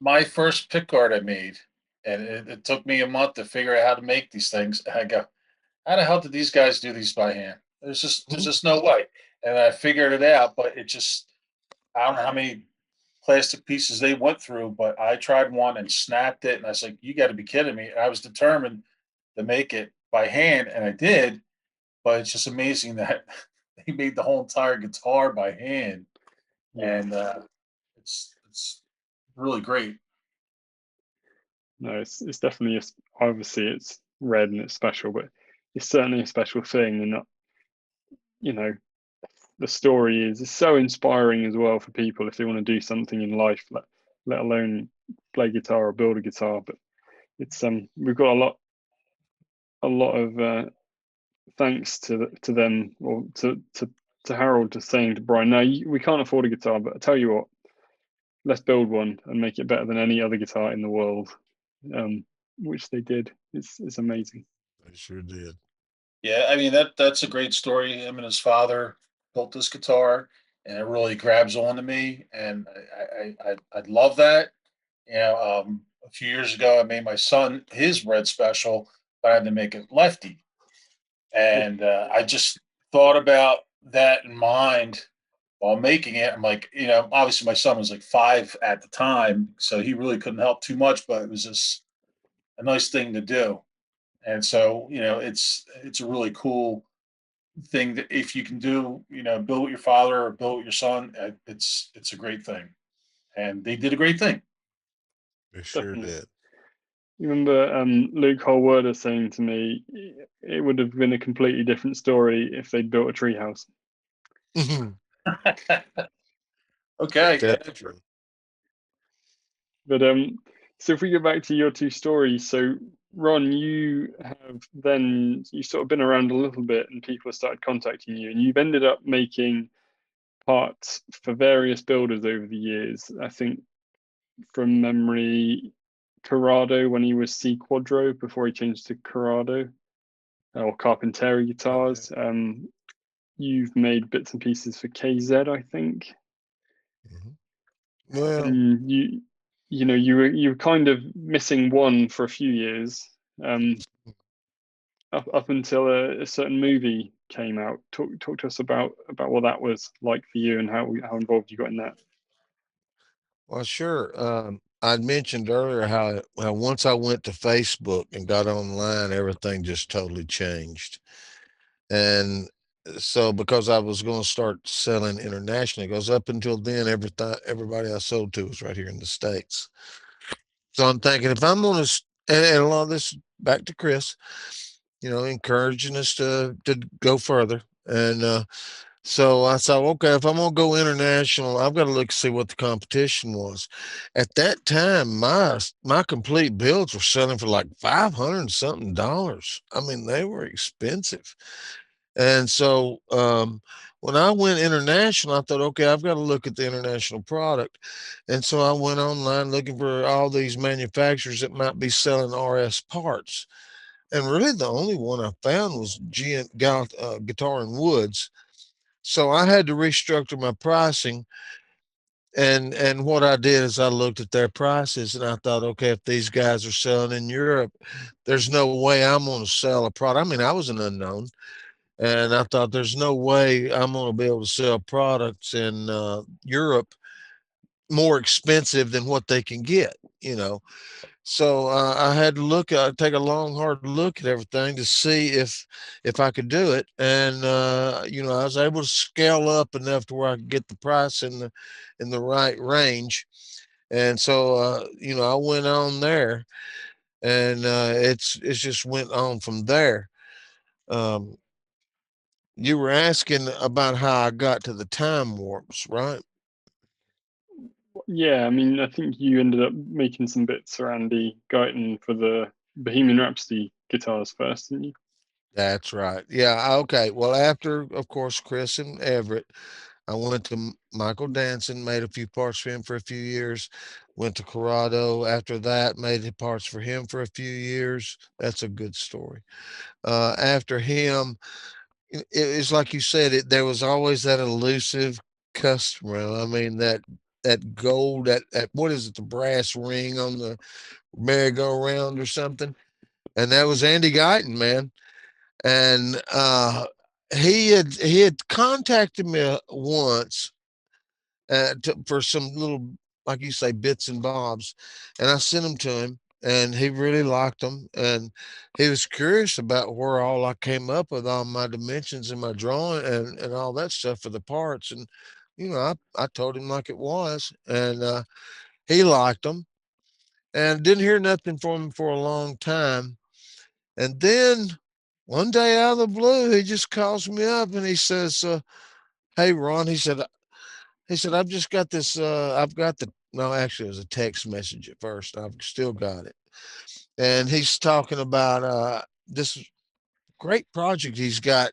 my first pick guard I made, and it took me a month to figure out how to make these things. And I go, how the hell did these guys do these by hand? There's just no way. And I figured it out, but it just I don't know how many plastic pieces they went through, but I tried one and snapped it, and I was like, "You got to be kidding me!" And I was determined to make it by hand, and I did. But it's just amazing that they made the whole entire guitar by hand, Yeah. and it's really great. No, it's definitely obviously it's red and it's special, but it's certainly a special thing. And you know, the story is so inspiring as well for people if they want to do something in life, let alone play guitar or build a guitar. But it's we've got a lot of thanks to them, or to Harold, to saying to Brian, no, we can't afford a guitar, but I tell you what, let's build one and make it better than any other guitar in the world, which they did. It's amazing. I sure did. Yeah, I mean that's a great story. Him and his father built this guitar, and it really grabs on to me, and I love that. You know, a few years ago, I made my son his red special, but I had to make it lefty, and I just thought about that in mind while making it. I'm like, you know, obviously my son was like 5 at the time, so he really couldn't help too much, but it was just a nice thing to do. And so, you know, it's a really cool thing that if you can do, you know, build with your father or build with your son, it's a great thing. And they did a great thing. They sure Definitely. did. You remember Luke Holwerder saying to me, it would have been a completely different story if they'd built a treehouse. Okay. That's true. But so if we go back to your two stories, so Ron, you sort of been around a little bit, and people have started contacting you, and you've ended up making parts for various builders over the years. I think from memory, Corrado when he was C Quadro before he changed to Corrado, or Carpenteri guitars. You've made bits and pieces for KZ, I think. Well, And you know, you were kind of missing one for a few years, up until a certain movie came out. Talk to us about what that was like for you, and how involved you got in that. well, sure. I'd mentioned earlier how once I went to Facebook and got online, everything just totally changed. And so because I was going to start selling internationally, because up until then, everybody I sold to was right here in the States. So I'm thinking if I'm going to, and a lot of this back to Chris, you know, encouraging us to go further. And so I thought, okay, if I'm gonna go international, I've got to look see what the competition was. At that time, my complete builds were selling for like $500 something. I mean, they were expensive. And so when I went international, I thought, okay, I've got to look at the international product. And so I went online looking for all these manufacturers that might be selling RS parts. And really, the only one I found was Guitar and Woods. So I had to restructure my pricing. And what I did is I looked at their prices and I thought, okay, if these guys are selling in Europe, there's no way I'm going to sell a product. I mean, I was an unknown, and I thought there's no way I'm going to be able to sell products in Europe more expensive than what they can get, you know. So I had to take a long, hard look at everything to see if I could do it, and you know, I was able to scale up enough to where I could get the price in the right range, and so you know, I went on there, and it's just went on from there. Um, you were asking about how I got to the time warps, right? Yeah, I mean, I think you ended up making some bits for Andy Guyton for the Bohemian Rhapsody guitars first, didn't you? That's right. Yeah. Okay. Well, after, of course, Chris and Everett, I went to Michael Danson, made a few parts for him for a few years. Went to Corrado after that, made the parts for him for a few years. That's a good story. After him, it's like you said, there was always that elusive customer. I mean, that gold, that what is it, the brass ring on the merry-go-round or something. And that was Andy Guyton, man. And he had contacted me once for some little, like you say, bits and bobs, and I sent them to him, and he really liked them, and he was curious about where all I came up with all my dimensions and my drawing and all that stuff for the parts, and you know, I told him like it was, and he liked them, and didn't hear nothing from him for a long time, and then one day out of the blue, he just calls me up and he says, "Hey, Ron," he said, "I've just got this. I've got the no, actually, it was a text message at first. I've still got it." And he's talking about this great project he's got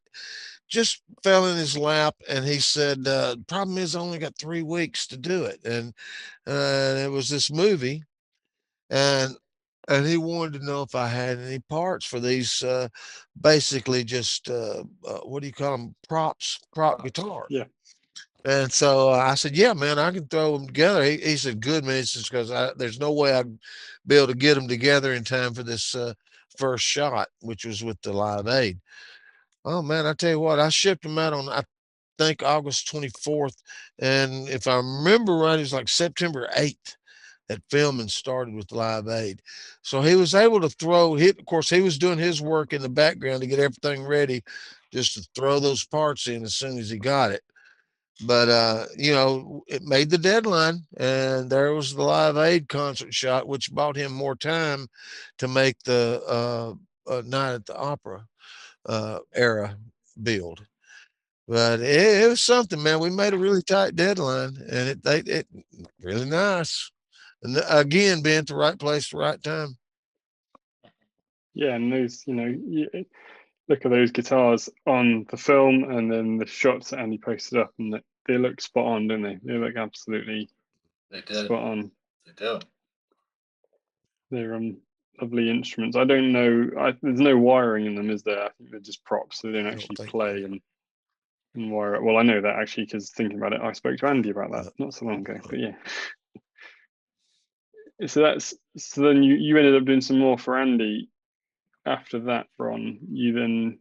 just fell in his lap, and he said, "Problem is, I only got 3 weeks to do it." And it was this movie, and he wanted to know if I had any parts for these, basically just what do you call them? Prop guitars. Yeah. And so I said, "Yeah, man, I can throw them together." He said, "Good, man." It's just because there's no way I'd be able to get them together in time for this first shot, which was with the Live Aid. Oh man, I tell you what, I shipped them out on I think August 24th, and if I remember right, it was like September 8th that filming started with Live Aid. So he was able to throw. Of course, he was doing his work in the background to get everything ready, just to throw those parts in as soon as he got it. But it made the deadline, and there was the Live Aid concert shot, which bought him more time to make the Night at the Opera era build. But it was something, man. We made a really tight deadline, and it really nice. And again, being at the right place, the right time. Yeah, and those, you look at those guitars on the film, and then the shots that Andy posted up, and they look spot on, don't they? They look absolutely spot on. They do. They're lovely instruments. I don't know. There's no wiring in them, is there? I think they're just props. So they don't actually play and wire it. Well, I know that actually because thinking about it, I spoke to Andy about that not so long ago. But yeah. So then you ended up doing some more for Andy after that, Ron. You then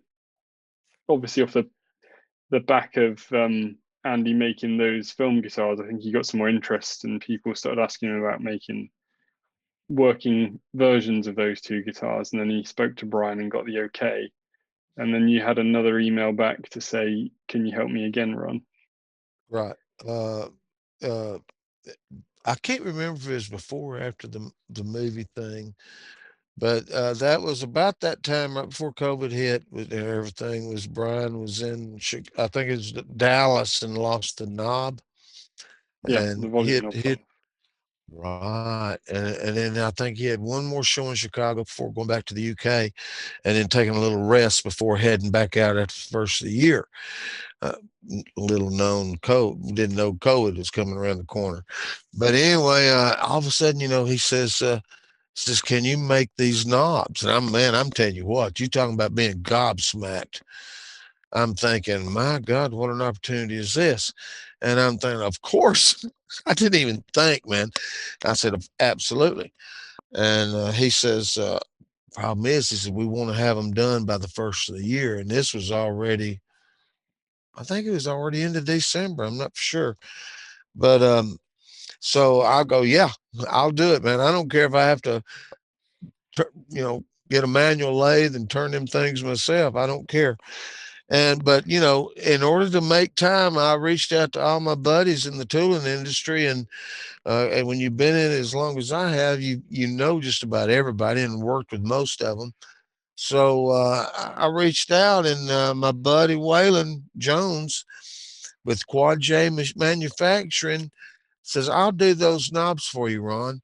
obviously off the back of Andy making those film guitars, I think he got some more interest and people started asking him about making working versions of those two guitars. And then he spoke to Brian and got the okay. And then you had another email back to say, "Can you help me again, Ron?" Right. Uh, uh, I can't remember if it was before or after the movie thing, but that was about that time right before COVID hit. And everything was Brian was in, I think it was Dallas, and lost the knob, Yeah, the and volume knob. hit right, and then I think he had one more show in Chicago before going back to the UK, and then taking a little rest before heading back out after the first of the year. Uh, Little known code, didn't know COVID was coming around the corner. But anyway, all of a sudden, he says, "Can you make these knobs?" And I'm telling you what, you talking about being gobsmacked. I'm thinking, my God, what an opportunity is this? And I'm thinking, of course. I didn't even think, man. I said, absolutely. And he says, problem is, he said, we want to have them done by the first of the year. And this was already, I think it was already into December. I'm not sure. But so I'll go, yeah, I'll do it, man. I don't care if I have to, get a manual lathe and turn them things myself. I don't care. But in order to make time, I reached out to all my buddies in the tooling industry, and when you've been in it as long as I have, you know just about everybody and worked with most of them. So I reached out, and my buddy Waylon Jones with Quad J Manufacturing says, "I'll do those knobs for you, Ron."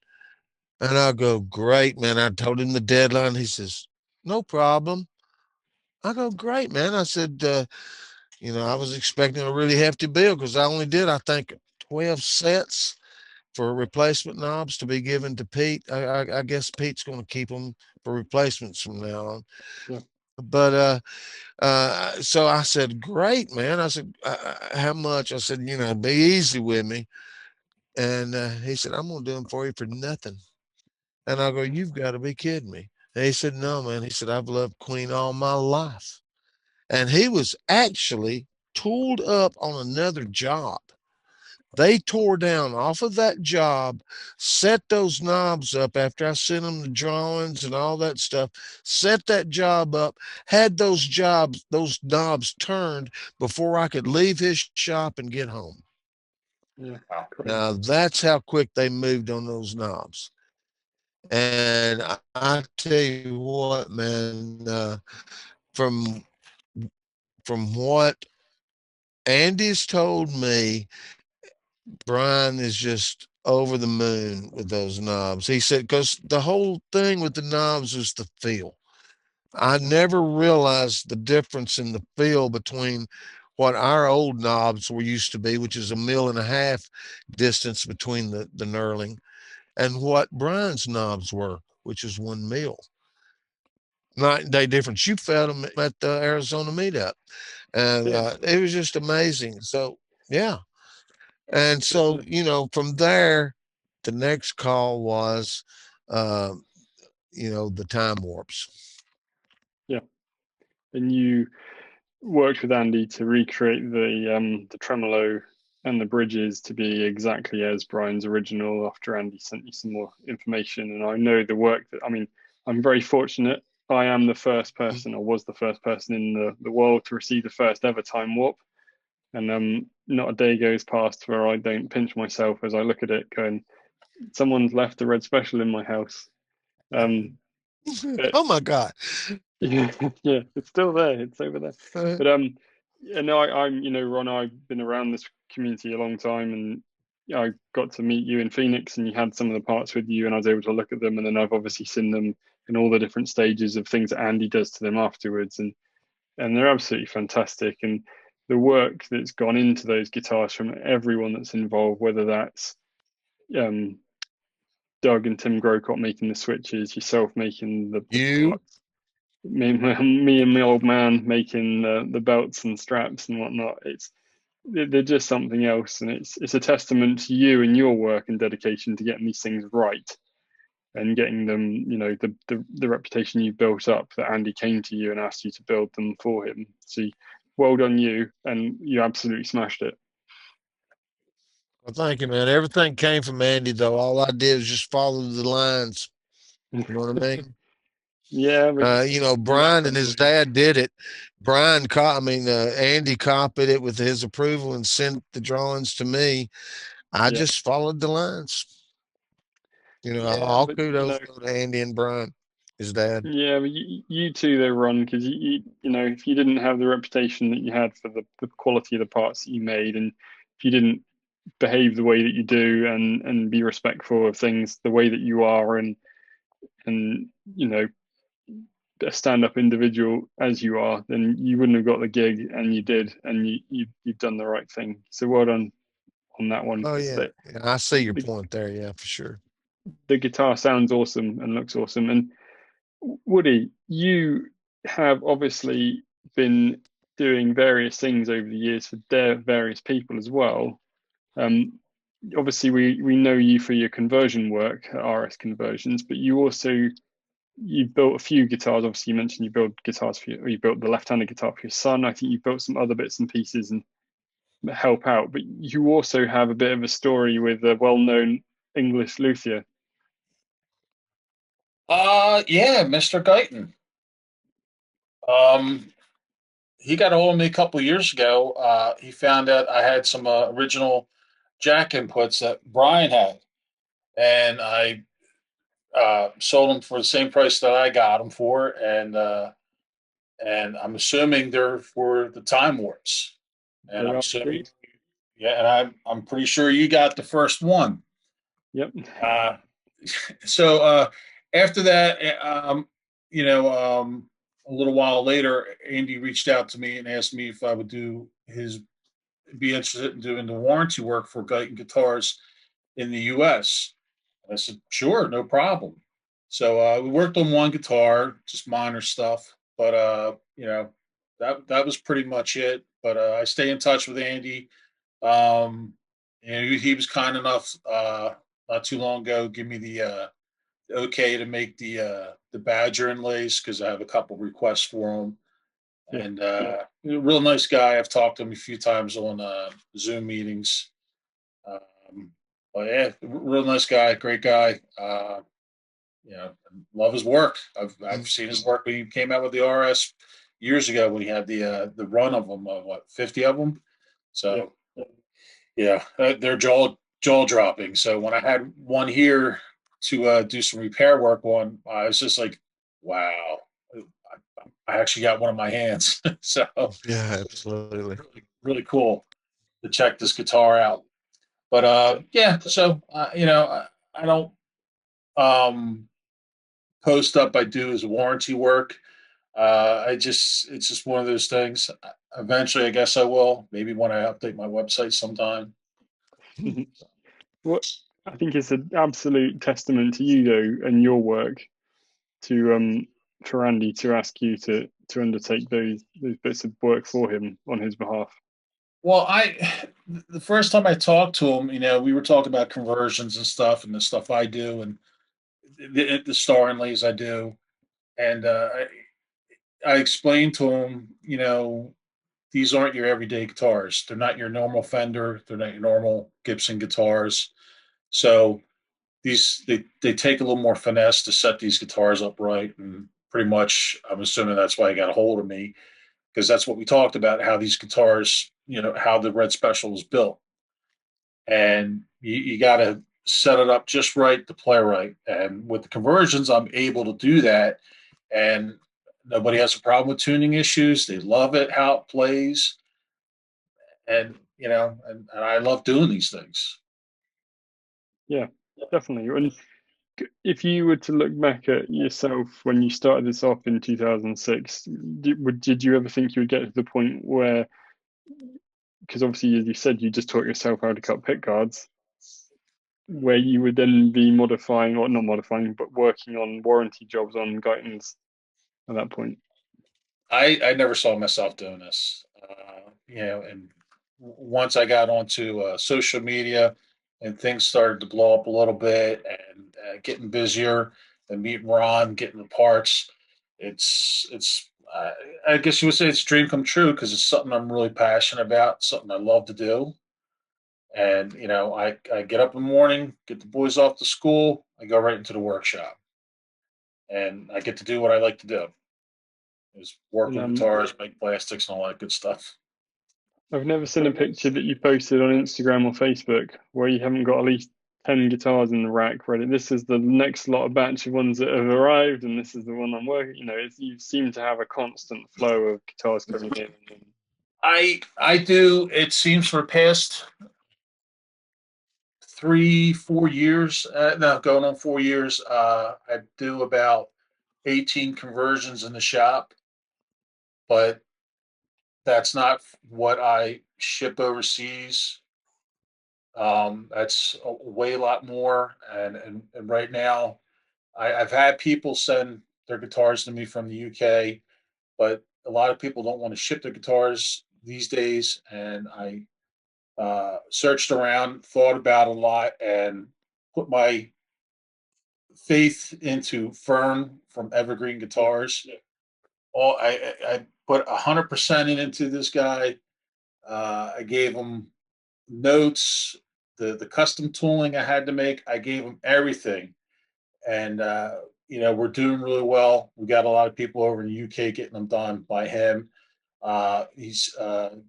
And I go, "Great, man." I told him the deadline. He says, "No problem." I go, "Great, man." I said, I was expecting a really hefty bill because I only did, I think, 12 sets for replacement knobs to be given to Pete. I guess Pete's going to keep them for replacements from now on. Yeah. But so I said, "Great, man." I said, "How much?" I said, "Be easy with me." And he said, "I'm going to do them for you for nothing." And I go, "You've got to be kidding me." And he said, "No, man." He said, "I've loved Queen all my life." And he was actually tooled up on another job. They tore down off of that job, set those knobs up after I sent them the drawings and all that stuff, set that job up, had those knobs turned before I could leave his shop and get home. Yeah. Now that's how quick they moved on those knobs. And I tell you what, man, from what Andy's told me, Brian is just over the moon with those knobs. He said, because the whole thing with the knobs was the feel. I never realized the difference in the feel between what our old knobs were used to be, which is 1.5 mil distance between the knurling, and what Brian's knobs were, which is 1 mil. Night and day difference. You felt them at the Arizona meetup, and it was just amazing. So yeah, and so from there, the next call was, uh, the time warps. Yeah, and you worked with Andy to recreate the tremolo and the bridges to be exactly as Brian's original after Andy sent you some more information. And I know the work that, I mean, I'm very fortunate. I am the first person, or was the first person in the world to receive the first ever time warp. And not a day goes past where I don't pinch myself as I look at it going, someone's left a red special in my house. But Oh my God. yeah, yeah, it's still there. It's over there. But yeah, no, I'm Ron, I've been around this community a long time, and I got to meet you in Phoenix, and you had some of the parts with you, and I was able to look at them, and then I've obviously seen them in all the different stages of things that Andy does to them afterwards, and they're absolutely fantastic. And the work that's gone into those guitars from everyone that's involved, whether that's Doug and Tim Grocott making the switches, yourself making the You, parts, me and my old man making the belts and straps and whatnot. They're just something else, and it's a testament to you and your work and dedication to getting these things right and getting them, the reputation you built up, that Andy came to you and asked you to build them for him. So well done you, and you absolutely smashed it. well, thank you, man. Everything came from Andy, though. All I did was just follow the lines. You know what I mean? Yeah, but Brian and his dad did it. Andy copied it with his approval and sent the drawings to me. I yeah, just followed the lines. yeah, All but kudos go to Andy and Brian, his dad. yeah, but you too, though, Ron, because if you didn't have the reputation that you had for the quality of the parts that you made, and if you didn't behave the way that you do and be respectful of things the way that you are, and a stand-up individual as you are, then you wouldn't have got the gig, and you did, and you've done the right thing. So well done on that one, Oh because yeah, I see your point there. Yeah, for sure. the guitar sounds awesome and looks awesome. And Woody, you have obviously been doing various things over the years for various people as well. Um, Obviously, we know you for your conversion work, RS conversions, but you built a few guitars. Obviously, you mentioned you built guitars you built the left-handed guitar for your son. I think you built some other bits and pieces and help out. But you also have a bit of a story with a well-known English luthier. Yeah, Mr. Guyton. Um, he got a hold of me a couple of years ago. He found out I had some original jack inputs that Brian had, and I sold them for the same price that I got them for, and I'm assuming they're for the time warps, and They I'm are assuming, indeed. yeah, and I'm pretty sure you got the first one. Yep. Uh, so after that, a little while later, Andy reached out to me and asked me if I would be interested in doing the warranty work for Guyton Guitars in the U.S. And I said, sure, no problem. So we worked on one guitar, just minor stuff, but that was pretty much it. But I stay in touch with Andy. He was kind enough not too long ago give me the okay to make the Badger inlays because I have a couple requests for them. Yeah. And a real nice guy. I've talked to him a few times on Zoom meetings. Um, but yeah, real nice guy, great guy. Love his work. I've seen his work when he came out with the RS years ago when he had the run of them, 50 of them. Yeah. So yeah, they're jaw dropping. So when I had one here to do some repair work on, I was just like, wow, I actually got one in my hands. So Yeah, absolutely. really cool to check this guitar out. But yeah, so I don't um, post up. I do as warranty work. It's just one of those things. Eventually, I guess I will. Maybe when I update my website sometime. What I think it's an absolute testament to you though and your work to for Andy to ask you to undertake those bits of work for him on his behalf. Well, the first time I talked to him, we were talking about conversions and stuff, and the stuff I do, and the star inlays I do, and I explained to him, these aren't your everyday guitars. They're not your normal Fender. They're not your normal Gibson guitars. So they take a little more finesse to set these guitars up right, and pretty much I'm assuming that's why he got a hold of me, because that's what we talked about, how these guitars, how the Red Special was built, and you got to set it up just right to play right. And with the conversions, I'm able to do that, and nobody has a problem with tuning issues. They love it how it plays, and and I love doing these things. Yeah, definitely. And if you were to look back at yourself when you started this off in 2006, did you ever think you would get to the point where, because obviously as you said, you just taught yourself how to cut pick guards, where you would then be modifying, or not modifying, but working on warranty jobs on Guyton's at that point? I never saw myself doing this, and once I got onto social media and things started to blow up a little bit, and getting busier and meeting Ron, getting the parts, I guess you would say it's a dream come true, because it's something I'm really passionate about, something I love to do. And I get up in the morning, get the boys off to school, I go right into the workshop, and I get to do what I like to do, is work And with guitars, make plastics, and all that good stuff. I've never seen a picture that you posted on Instagram or Facebook where you haven't got at least 10 guitars in the rack ready. This is the next lot of batch of ones that have arrived, and this is the one I'm working. You seem to have a constant flow of guitars coming in. I do. It seems for the past 3 4 years, no, going on 4 years. I do about 18 conversions in the shop, but that's not what I ship overseas. That's a way a lot more, and right now, I've had people send their guitars to me from the UK, but a lot of people don't want to ship their guitars these days, and I searched around, thought about it a lot, and put my faith into Fern from Evergreen Guitars. I put 100% into this guy. I gave him notes, the custom tooling I had to make. I gave him everything, and we're doing really well. We got a lot of people over in the UK getting them done by him. He's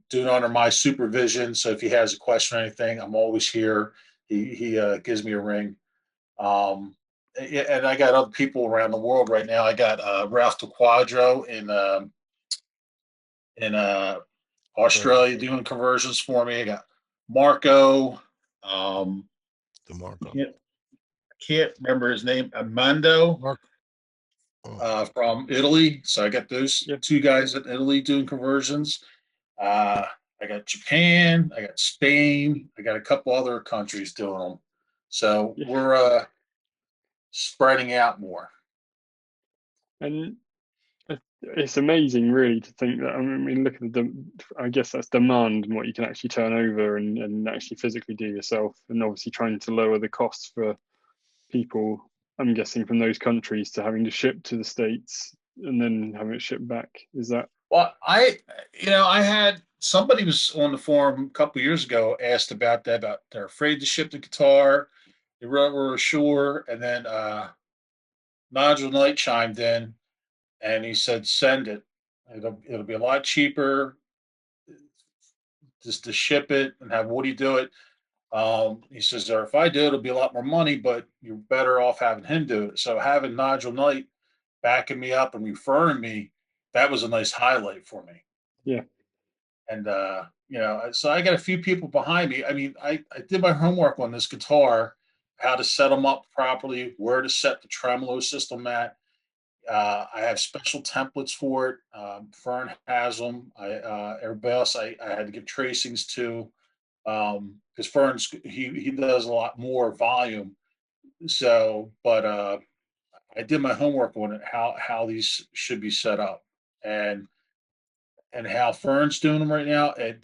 doing under my supervision, so if he has a question or anything, I'm always here. He gives me a ring. Um, yeah, and I got other people around the world right now. I got Ralph DeQuadro in Australia doing conversions for me. I got Marco. Um, DeMarco. can't remember his name. Amando. Mark. From Italy. So I got those two guys in Italy doing conversions. I got Japan, I got Spain, I got a couple other countries doing them. So we're spreading out more. And it's amazing, really, to think that. I mean, look at I guess that's demand and what you can actually turn over and actually physically do yourself, and obviously trying to lower the costs for people, I'm guessing, from those countries to having to ship to the States and then having it shipped back. Is that? Well, I had somebody was on the forum a couple years ago asked about that, about they're afraid to ship the guitar. They were sure, and then Nigel Knight chimed in and he said, "Send it. It'll be a lot cheaper just to ship it and have Woody do it." He says, "Or if I do it, it'll be a lot more money, but you're better off having him do it." So having Nigel Knight backing me up and referring me, that was a nice highlight for me. Yeah. And so I got a few people behind me. I mean, I did my homework on this guitar, how to set them up properly, where to set the tremolo system at. I have special templates for it. Fern has them. Everybody else I had to give tracings to, because Fern's he does a lot more volume. So, but I did my homework on it, how these should be set up, and how Fern's doing them right now. And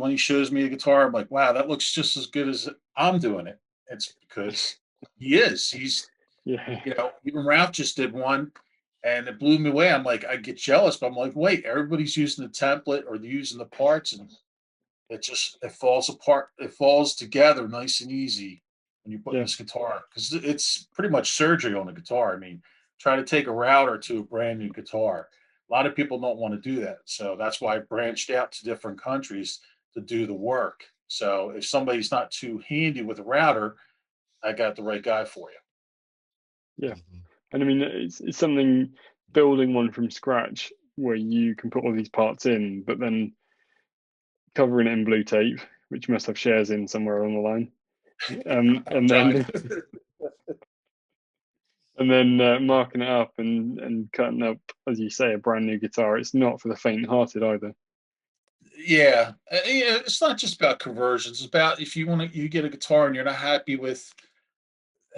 when he shows me a guitar, I'm like, wow, that looks just as good as I'm doing it. It's because he is. He's, Yeah. even Ralph just did one, and it blew me away. I'm like, I get jealous, but I'm like, wait, everybody's using the template or they're using the parts, and it falls apart. It falls together nice and easy when you put in Yeah. this guitar, because it's pretty much surgery on a guitar. I mean, try to take a router to a brand new guitar. A lot of people don't want to do that, so that's why I branched out to different countries to do the work. So if somebody's not too handy with a router, I got the right guy for you. Yeah. And I mean, it's something, building one from scratch where you can put all these parts in, but then covering it in blue tape, which must have shares in somewhere along the line. And then marking it up and cutting up, as you say, a brand new guitar. It's not for the faint-hearted either. Yeah, it's not just about conversions. It's about if you get a guitar and you're not happy with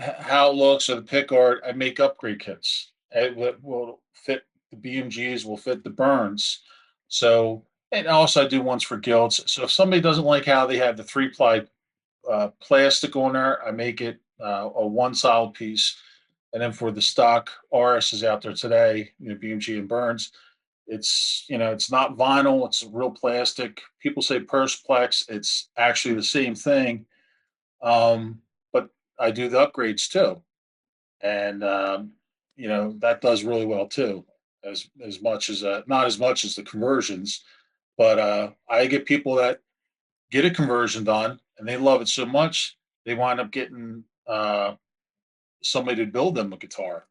how it looks or the pickguard, I make upgrade kits. It will fit the BMGs, will fit the Burns. So, and also I do ones for guilds. So if somebody doesn't like how they have the 3-ply plastic on there, I make it a one solid piece. And then for the stock RSs out there today, BMG and Burns, it's not vinyl, it's real plastic. People say Perspex, it's actually the same thing. But I do the upgrades too, and that does really well too. As much as not as much as the conversions, but I get people that get a conversion done and they love it so much they wind up getting somebody to build them a guitar.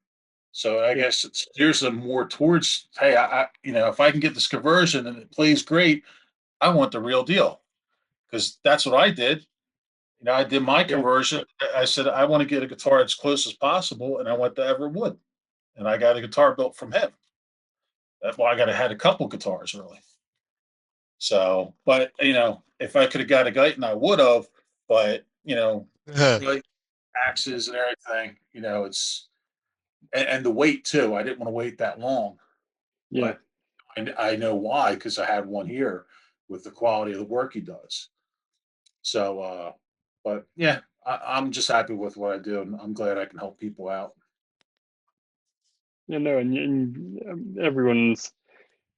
So I guess it steers them more towards, hey, if I can get this conversion and it plays great, I want the real deal, because that's what I did. I did my conversion. I said I want to get a guitar as close as possible, and I went to Everett Wood, and I got a guitar built from him. That's why I had a couple guitars really. So, but if I could have got a Guyton, I would have. But like axes and everything, it's and the wait too. I didn't want to wait that long, Yeah. but I know why, because I had one here with the quality of the work he does. So, but yeah, I'm just happy with what I do, and I'm glad I can help people out. Yeah, no, and everyone's,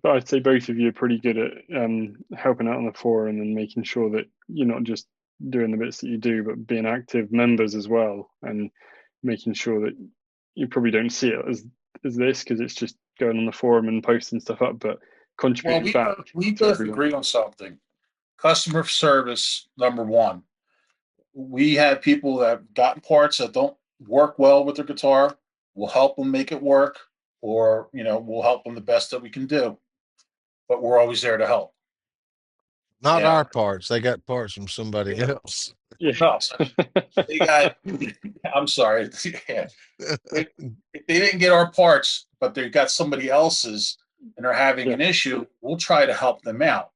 but I'd say both of you are pretty good at helping out on the forum and making sure that you're not just doing the bits that you do, but being active members as well, and making sure that you probably don't see it as this because it's just going on the forum and posting stuff up, but Well, contributing back we to both everyone. agree on something. Customer service, number one. We have people that have gotten parts that don't work well with their guitar. We'll help them make it work, or we'll help them the best that we can do. But we're always there to help. Not our parts. They got parts from somebody else. Yeah. No, they got. I'm sorry. Yeah. If they didn't get our parts, but they got somebody else's, and they're having an issue, we'll try to help them out.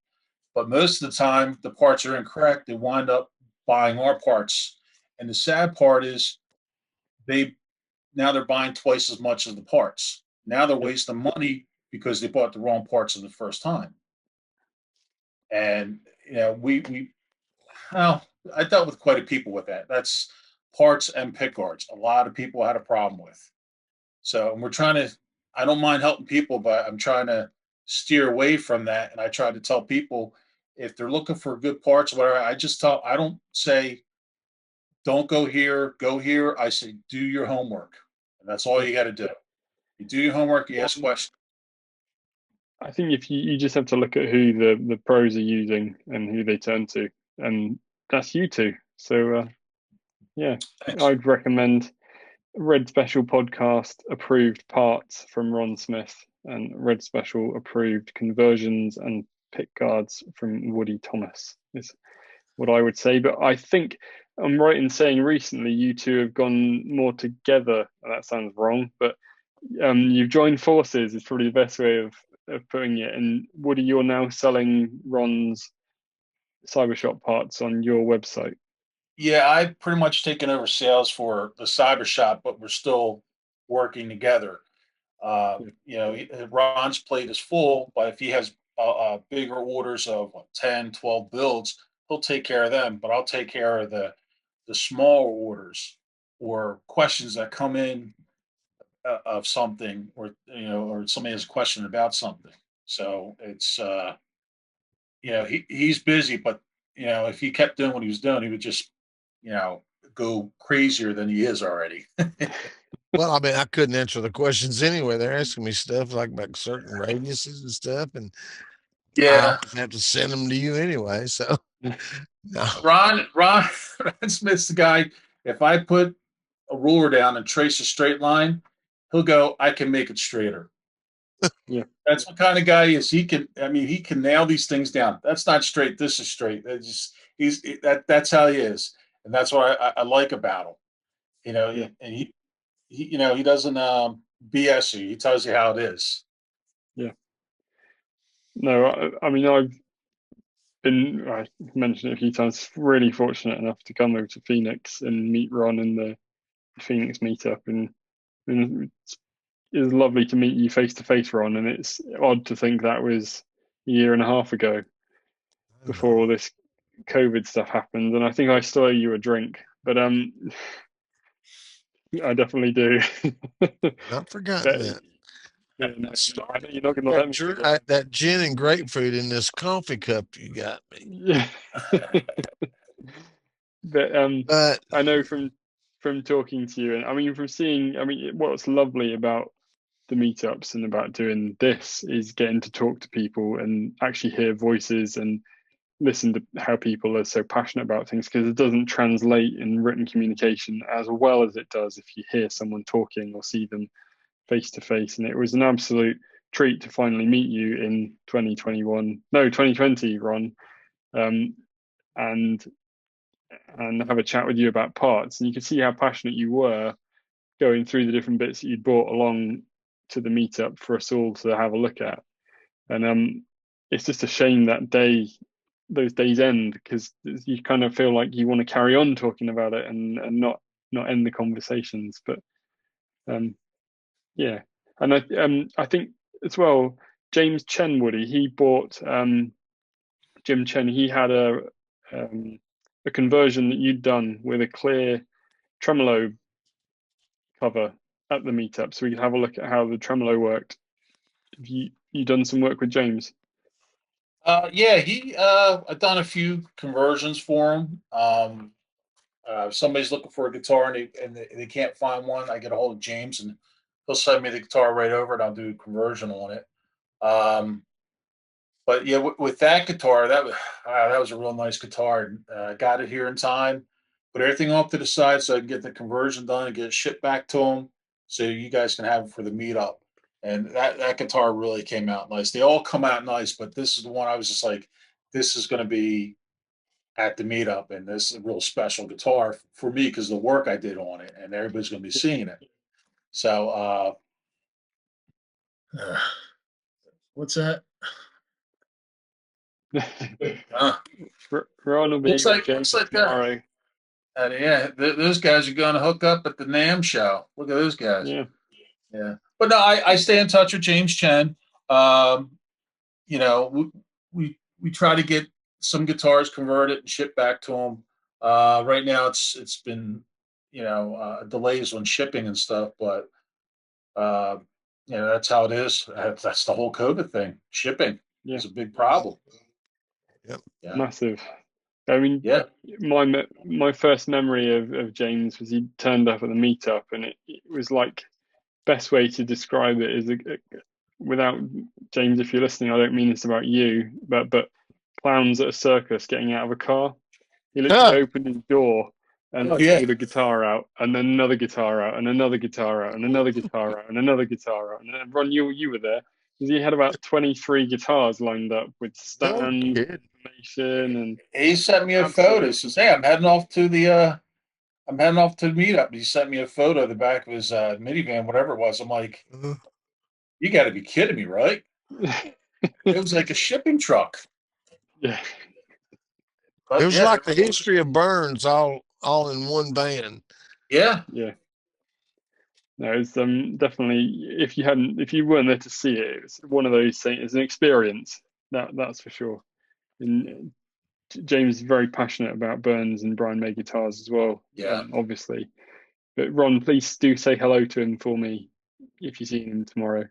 But most of the time, the parts are incorrect. They wind up buying our parts. And the sad part is they're buying twice as much as the parts. Now they're wasting money because they bought the wrong parts in the first time. And well, I dealt with quite a people with that. That's parts and pickguards. A lot of people had a problem with. So we're trying to. I don't mind helping people, but I'm trying to steer away from that. And I try to tell people, if they're looking for good parts, whatever, I don't say, don't go here, go here. I say, do your homework. And that's all you got to do. You do your homework, you ask questions. I think if you just have to look at who the pros are using and who they turn to, and that's you two. So yeah, Thanks. I'd recommend Red Special Podcast approved parts from Ron Smith. and Red Special approved conversions and pick guards from Woody Thomas is what I would say. But I think I'm right in saying recently you two have gone more together. That sounds wrong, but you've joined forces is probably the best way of putting it. And Woody, you're now selling Ron's Cybershop parts on your website. Yeah, I've pretty much taken over sales for the cyber shop, but we're still working together. Ron's plate is full, but if he has bigger orders of 10, 12 builds, he'll take care of them, but I'll take care of the smaller orders or questions that come in of something, or somebody has a question about something. So it's he's busy, but if he kept doing what he was doing, he would just go crazier than he is already. Well, I mean, I couldn't answer the questions anyway. They're asking me stuff like about certain radiuses and stuff, and I Yeah, always have to send them to you anyway. So, no. Ron Smith's the guy. If I put a ruler down and trace a straight line, he'll go, I can make it straighter. Yeah. That's what kind of guy he is. He can nail these things down. That's not straight. This is straight. That's how he is. And that's what I like about him. Yeah. And he doesn't BS you. He tells you how it is. Yeah. No, I mean, I mentioned it a few times, really fortunate enough to come over to Phoenix and meet Ron in the Phoenix meetup. And it was lovely to meet you face to face, Ron. And it's odd to think that was a year and a half ago before all this COVID stuff happened. And I think I still owe you a drink, but I definitely do. Not forgotten that. Yeah, no, you're not going to let me do that. That gin and grapefruit in this coffee cup you got me. Yeah. But I know from talking to you, and I mean from seeing, I mean what's lovely about the meetups and about doing this is getting to talk to people and actually hear voices and listen to how people are so passionate about things, because it doesn't translate in written communication as well as it does if you hear someone talking or see them face to face. And it was an absolute treat to finally meet you in 2020, Ron, and have a chat with you about parts. And you could see how passionate you were going through the different bits that you'd brought along to the meetup for us all to have a look at. And it's just a shame that those days end, because you kind of feel like you want to carry on talking about it and not end the conversations. But yeah, and I think as well, James Chenwoody, he bought Jim Chen. He had a conversion that you'd done with a clear tremolo cover at the meetup, so we could have a look at how the tremolo worked. Have you done some work with James? Yeah, I've done a few conversions for him. If somebody's looking for a guitar and they can't find one, I get a hold of James and he'll send me the guitar right over and I'll do a conversion on it. But yeah, with that guitar, that was a real nice guitar. Got it here in time, put everything off to the side so I can get the conversion done and get it shipped back to him, so you guys can have it for the meetup. And that guitar really came out nice. They all come out nice, but this is the one I was just like, this is going to be at the meetup, and this is a real special guitar for me because the work I did on it, and everybody's going to be seeing it. So, what's that? Ron will be looks like tomorrow. Yeah, those guys are going to hook up at the NAMM show. Look at those guys. Yeah. But no, I stay in touch with James Chen. We try to get some guitars converted and shipped back to him. Right now, it's been delays on shipping and stuff, but that's how it is. That's the whole COVID thing. Shipping is a big problem. Yep. Yeah. Massive. I mean, yeah. My first memory of James was he turned up at the meetup, and it was like, best way to describe it is without James, if you're listening, I don't mean this about you, but clowns at a circus getting out of a car. He literally opened his door and pulled a guitar out, and then another guitar out, and another guitar out, and another guitar out, and another guitar out. And Ron, you were there. he had about 23 guitars lined up with No stand kidding. information and He sent me a photo. He says, "Hey, I'm heading off to the meetup." He sent me a photo of the back of his minivan, whatever it was. I'm like, Uh, you got to be kidding me, right? It was like a shipping truck. yeah, It But was yeah, like the history of Burns all in one band. yeah, yeah. No, it's definitely if you weren't there to see it, it's one of those things. It's an experience that's for sure. And James is very passionate about Burns and Brian May guitars as well, yeah. obviously. But Ron, please do say hello to him for me if you see him tomorrow.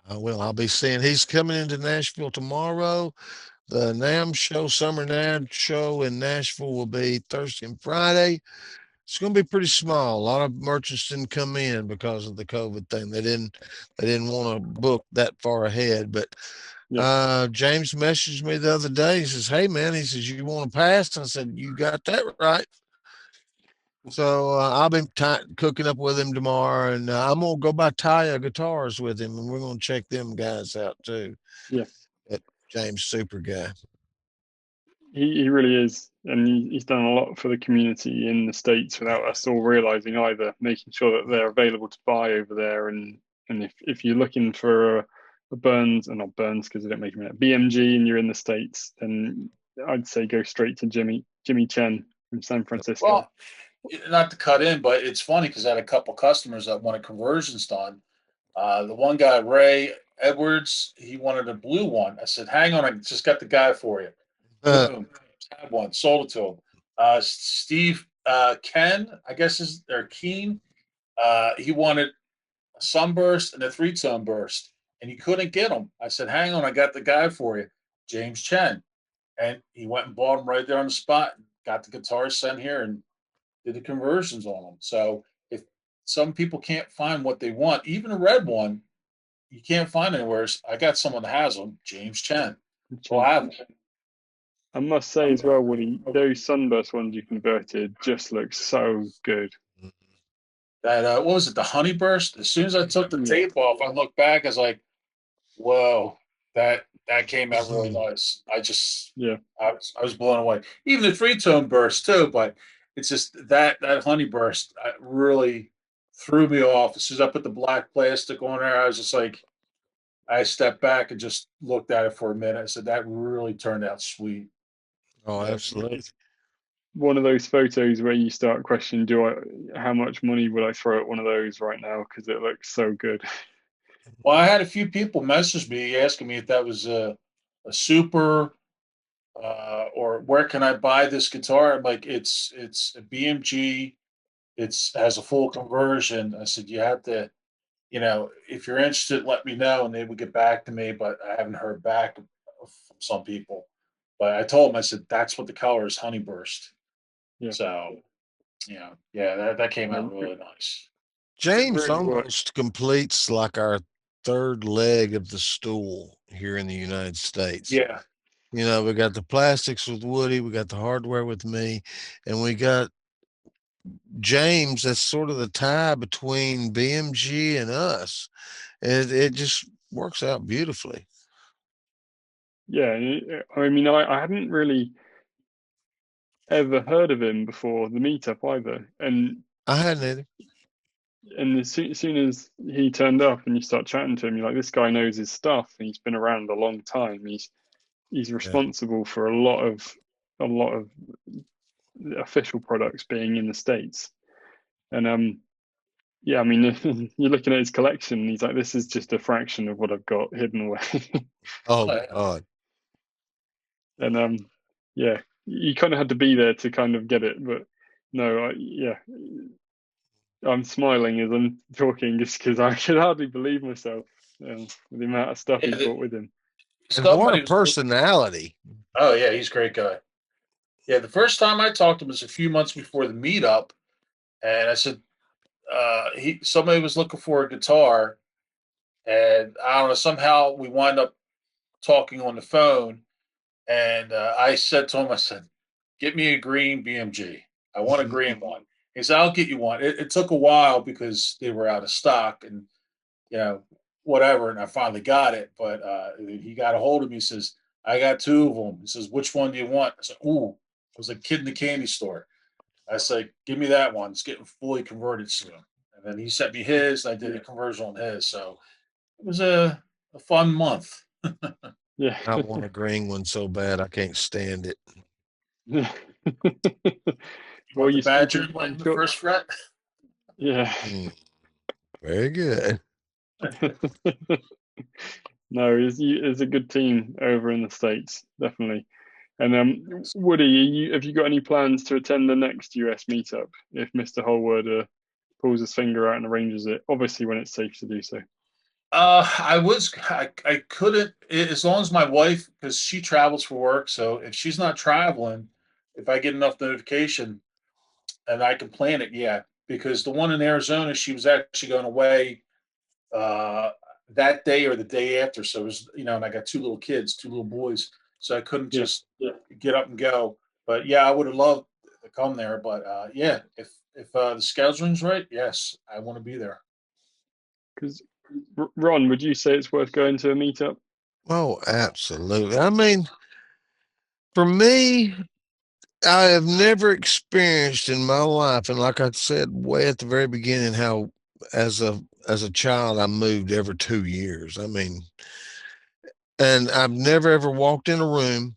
I'll be seeing he's coming into Nashville tomorrow. The NAM show, Summer NAM show in Nashville will be Thursday and Friday. It's going to be pretty small. A lot of merchants didn't come in because of the COVID thing. They didn't want to book that far ahead. But Yeah, James messaged me the other day. He says, "Hey man," he says, "you want to pass?" I said, "You got that right." So I'll be cooking up with him tomorrow, and I'm gonna go by Taya Guitars with him, and we're gonna check them guys out too. yeah. That James super guy. He really is, and he's done a lot for the community in the States without us all realizing either, making sure that they're available to buy over there. And if you're looking for a Burns, and not Burns because they don't make them yet, BMG, and you're in the States, then I'd say go straight to Jimmy Chen from San Francisco. Well, not to cut in, but it's funny because I had a couple customers that wanted conversions done. The one guy, Ray Edwards, he wanted a blue one. I said, "Hang on, I just got the guy for you." Boom, had one, sold it to him. Steve Ken, I guess is or Keen. He wanted a sunburst and a three-tone burst, and he couldn't get them. I said, "Hang on, I got the guy for you, James Chen," and he went and bought them right there on the spot. Got the guitars sent here and did the conversions on them. So if some people can't find what they want, even a red one, you can't find anywhere. I got someone that has them, James Chen. We'll Chen. have them. I must say as well, Woody, those sunburst ones you converted just look so good. That what was it? The honey burst. As soon as I took the tape off, I looked back. I was like, "Whoa, that came out really nice." Yeah, I was blown away. Even the three tone burst too, but it's just that honey burst really threw me off. As soon as I put the black plastic on there, I was just like, I stepped back and just looked at it for a minute. I said, "That really turned out sweet." Oh, Yeah. absolutely. one of those photos where you start questioning, how much money would I throw at one of those right now because it looks so good. Well, I had a few people message me asking me if that was a super or where can I buy this guitar? I'm like, it's a BMG. It's has a full conversion. I said you have to, if you're interested, let me know, and they would get back to me. But I haven't heard back from some people. But I told them, I said that's what the color is, honey burst. Yeah, So yeah, that came out no, really nice. James really works. almost completes like our third leg of the stool here in the United States. Yeah, We got the plastics with Woody, we got the hardware with me, and we got James. That's sort of the tie between BMG and us. It just works out beautifully. Yeah, I mean, I hadn't really ever heard of him before the meetup either, I hadn't either. and as soon as he turned up and you start chatting to him, you're like, this guy knows his stuff and he's been around a long time. He's Yeah. responsible for a lot of official products being in the States. And yeah, I mean, you're looking at his collection, and he's like, this is just a fraction of what I've got hidden away. Oh yeah. God. And yeah, you kind of had to be there to kind of get it. But no, yeah, I'm smiling as I'm talking just because I can hardly believe myself with the amount of stuff he's Yeah, brought with him. And what a somebody was. personality. Oh yeah, he's a great guy. Yeah, the first time I talked to him was a few months before the meetup, and I said somebody was looking for a guitar, and I don't know, somehow we wind up talking on the phone, and I said to him, I said, "Get me a green BMG. I want a green one." He said, "I'll get you one." It took a while because they were out of stock, and you know whatever, and I finally got it. But he got a hold of me. He says, "I got two of them." He says, "Which one do you want?" I said, "Ooh." It was a kid in the candy store. I said, "Give me that one. It's getting fully converted soon." And then he sent me his. And I did a conversion on his. So it was a fun month. Yeah. I want a green one so bad I can't stand it. Well, Want the you badger spotted, I'm in the sure. first fret? Yeah. Mm, very good. No, it's a good team over in the States, definitely. And Woody, have you got any plans to attend the next US meetup if Mr. Holward pulls his finger out and arranges it? Obviously, when it's safe to do so. I couldn't, as long as my wife, because she travels for work. So if she's not traveling, if I get enough notification and I can plan it, yeah. Because the one in Arizona, she was actually going away uh, that day or the day after. So it was, and I got two little kids, two little boys. So I couldn't Yeah, just get up and go. But yeah, I would have loved to come there. But yeah, if the scheduling's right, yes, I want to be there. because Ron, would you say it's worth going to a meetup? Oh, absolutely. I mean, for me, I have never experienced in my life, and like I said way at the very beginning, how as a child I moved every 2 years. I mean, and I've never ever walked in a room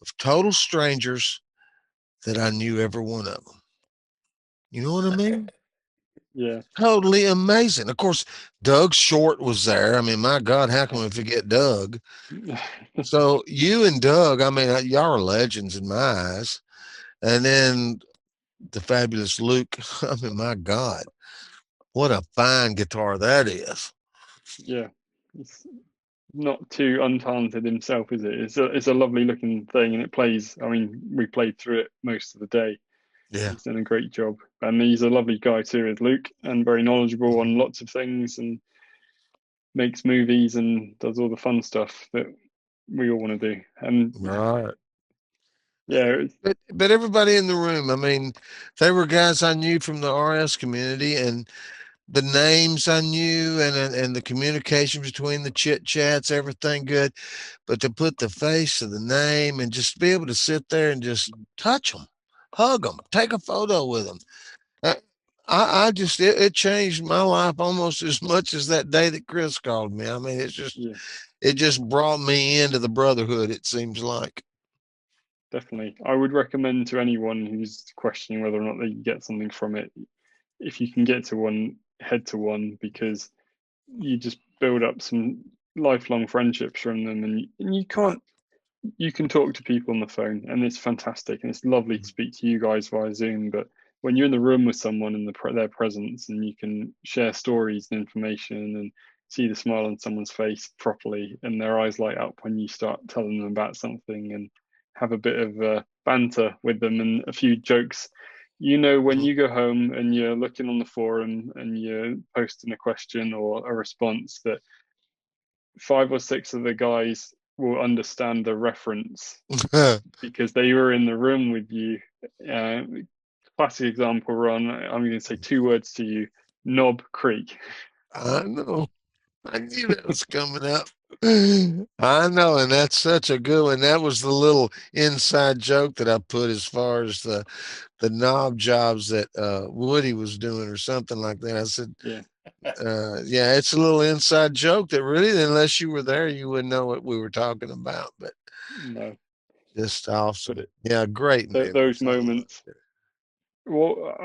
of total strangers that I knew every one of them. You know what I mean? Yeah. Totally amazing. Of course, Doug Short was there. I mean, my God, how can we forget Doug? So you and Doug, I mean, y'all are legends in my eyes. And then the fabulous Luke. I mean, my God, what a fine guitar that is. Yeah. It's not too untalented himself, is it? It's a lovely looking thing, and it plays. I mean, we played through it most of the day. Yeah. He's done a great job, and he's a lovely guy too, is Luke, and very knowledgeable on lots of things, and makes movies and does all the fun stuff that we all want to do. And Right. yeah, But everybody in the room, I mean, they were guys I knew from the RS community, and the names I knew, and the communication between the chit chats, everything good. But to put the face of the name and just be able to sit there and just touch them, hug them, take a photo with them. Uh, I just it changed my life almost as much as that day that Chris called me. I mean, yeah, it just brought me into the brotherhood. It seems like. definitely. I would recommend to anyone who's questioning whether or not they get something from it, if you can get to one, head to one, because you just build up some lifelong friendships from them, and you can talk to people on the phone, and it's fantastic, and it's lovely to speak to you guys via Zoom. But when you're in the room with someone in their presence, and you can share stories and information, and see the smile on someone's face properly, and their eyes light up when you start telling them about something, and have a bit of banter with them and a few jokes. When you go home and you're looking on the forum and you're posting a question or a response, that five or six of the guys will understand the reference because they were in the room with you. Uh, Classic example, Ron. I'm going to say two words to you: Knob Creek. I know. I knew that was coming up. I know, and that's such a good one. That was the little inside joke that I put as far as the knob jobs that Woody was doing or something like that. I said, Yeah, yeah, it's a little inside joke that really, unless you were there, you wouldn't know what we were talking about. But no, just but awesome. Yeah, great those memories. I loved moments. it. Well,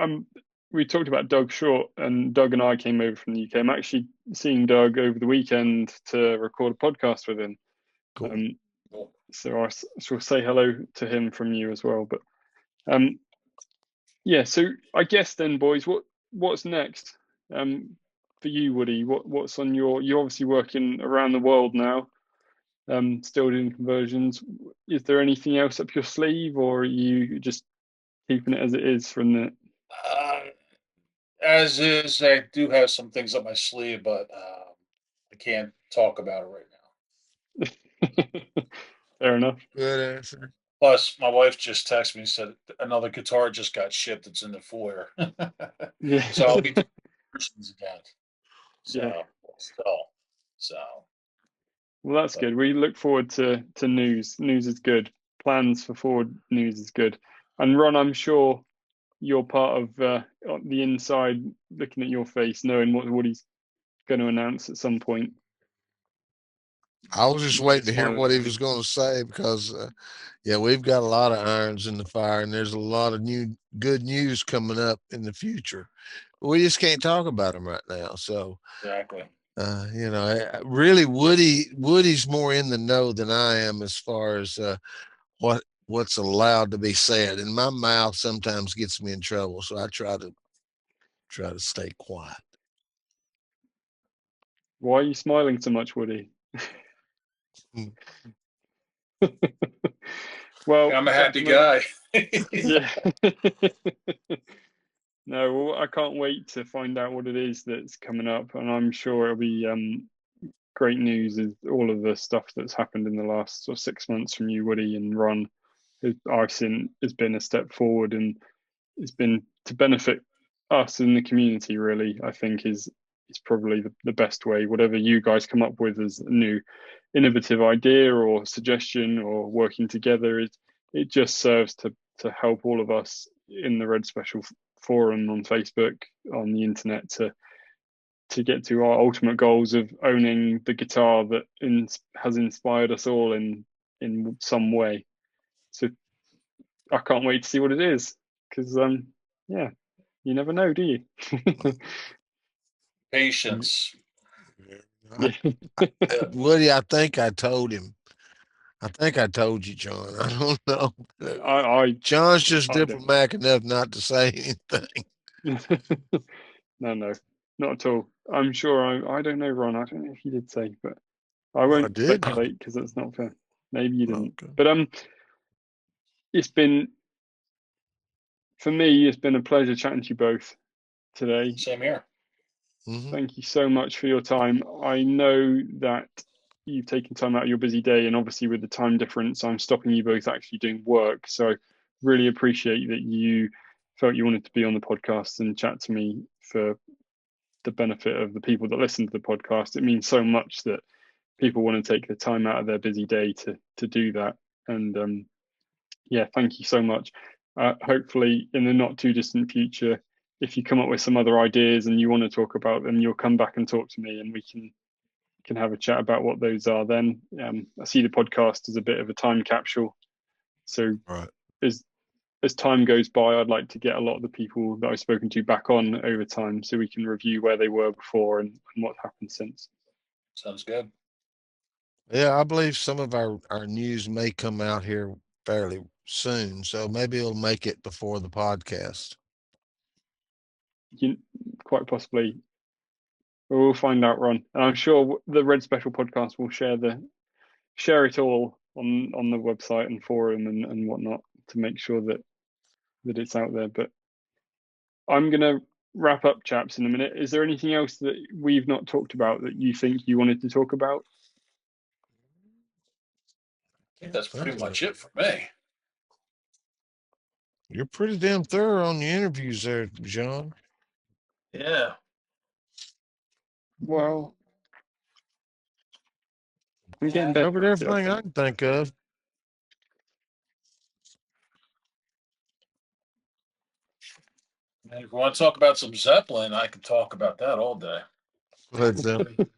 we talked about Doug Short, and Doug and I came over from the UK. I'm actually seeing Doug over the weekend to record a podcast with him. Cool. Um, so I shall say hello to him from you as well. But um, yeah, so I guess then, boys, what's next for you, Woody? What's on you're obviously working around the world now, still doing conversions. Is there anything else up your sleeve, or are you just keeping it as it is from the? Uh, as is, I do have some things up my sleeve, but I can't talk about it right Fair enough. Good answer. Plus, my wife just texted me and said another guitar just got shipped. It's in the foyer. Yeah, So I'll be doing versions again. yeah. So, still. So, Well, that's good. We look forward to news. News is good. Plans for forward news is good. And Ron, I'm sure you're part of the inside, looking at your face, knowing what he's going to announce at some point. I was just waiting to hear Smiling. what he was going to say because, yeah, we've got a lot of irons in the fire, and there's a lot of good news coming up in the future. We just can't talk about them right now. So, exactly. Really, Woody's more in the know than I am as far as what's allowed to be said, and my mouth sometimes gets me in trouble, so I try to stay quiet. Why are you smiling so much, Woody? Well, I'm a happy guy. Yeah. No, well, I can't wait to find out what it is that's coming up, and I'm sure it'll be great news. Is all of the stuff that's happened in the last sort of 6 months from you, Woody and Ron, I've seen has been a step forward, and it's been to benefit us in the community. Really, I think is probably the best way. Whatever you guys come up with as a new innovative idea or suggestion or working together, it just serves to help all of us in the Red Special forum on Facebook, on the internet, to get to our ultimate goals of owning the guitar that has inspired us all in some way. So I can't wait to see what it is, because yeah, you never know, do you? Patience. Woody, I think I told him. I think I told you, John. I don't know. John's just diplomatic enough not to say anything. No, not at all. I'm sure I don't know, Ron. I don't know if you did say, but I won't speculate because that's not fair. Maybe you didn't. Okay. But it's been, for me, it's been a pleasure chatting to you both today. Same here. Mm-hmm. Thank you so much for your time. I know that you've taken time out of your busy day, and obviously with the time difference, I'm stopping you both actually doing work. So really appreciate that you felt you wanted to be on the podcast and chat to me for the benefit of the people that listen to the podcast. It means so much that people want to take the time out of their busy day to do that. And yeah, thank you so much. Hopefully in the not too distant future, if you come up with some other ideas and you want to talk about them, you'll come back and talk to me, and we can have a chat about what those are then. I see the podcast as a bit of a time capsule. So right. As time goes by, I'd like to get a lot of the people that I've spoken to back on over time, so we can review where they were before and what happened since. Sounds good. Yeah, I believe some of our news may come out here fairly soon, so maybe it'll make it before the podcast. Quite possibly. We'll find out, Ron. And I'm sure the Red Special podcast will share it all on the website and forum and whatnot to make sure that it's out there. But I'm gonna wrap up, chaps, in a minute. Is there anything else that we've not talked about that you think you wanted to talk about? I think that's pretty much it for me. You're pretty damn thorough on the interviews there, John. Yeah. Well, I'm getting better. Covered everything I can think of. And if you want to talk about some Zeppelin, I can talk about that all day. Led Zeppelin.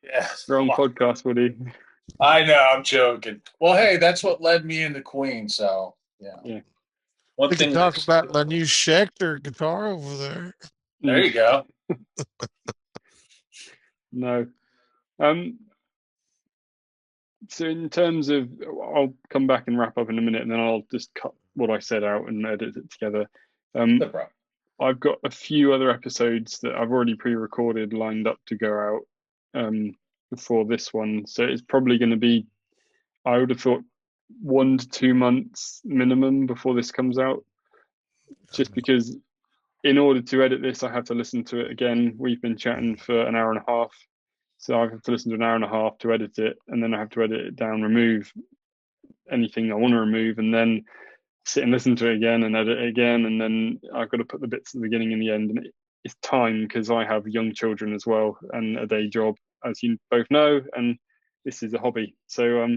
Yeah. Wrong podcast, Woody. I know, I'm joking. Well, hey, that's what led me into Queen, so yeah. One we thing can talk about my new Schecter guitar over there. There you go. No. So in terms of, I'll come back and wrap up in a minute, and then I'll just cut what I said out and edit it together. No problem. I've got a few other episodes that I've already pre-recorded lined up to go out for this one. So it's probably going to be, I would have thought, 1 to 2 months minimum before this comes out. Just because in order to edit this, I have to listen to it again. We've been chatting for an hour and a half. So I have to listen to an hour and a half to edit it, and then I have to edit it down, remove anything I want to remove, and then sit and listen to it again and edit it again, and then I've got to put the bits at the beginning and the end. And it's time, because I have young children as well and a day job, as you both know, and this is a hobby. So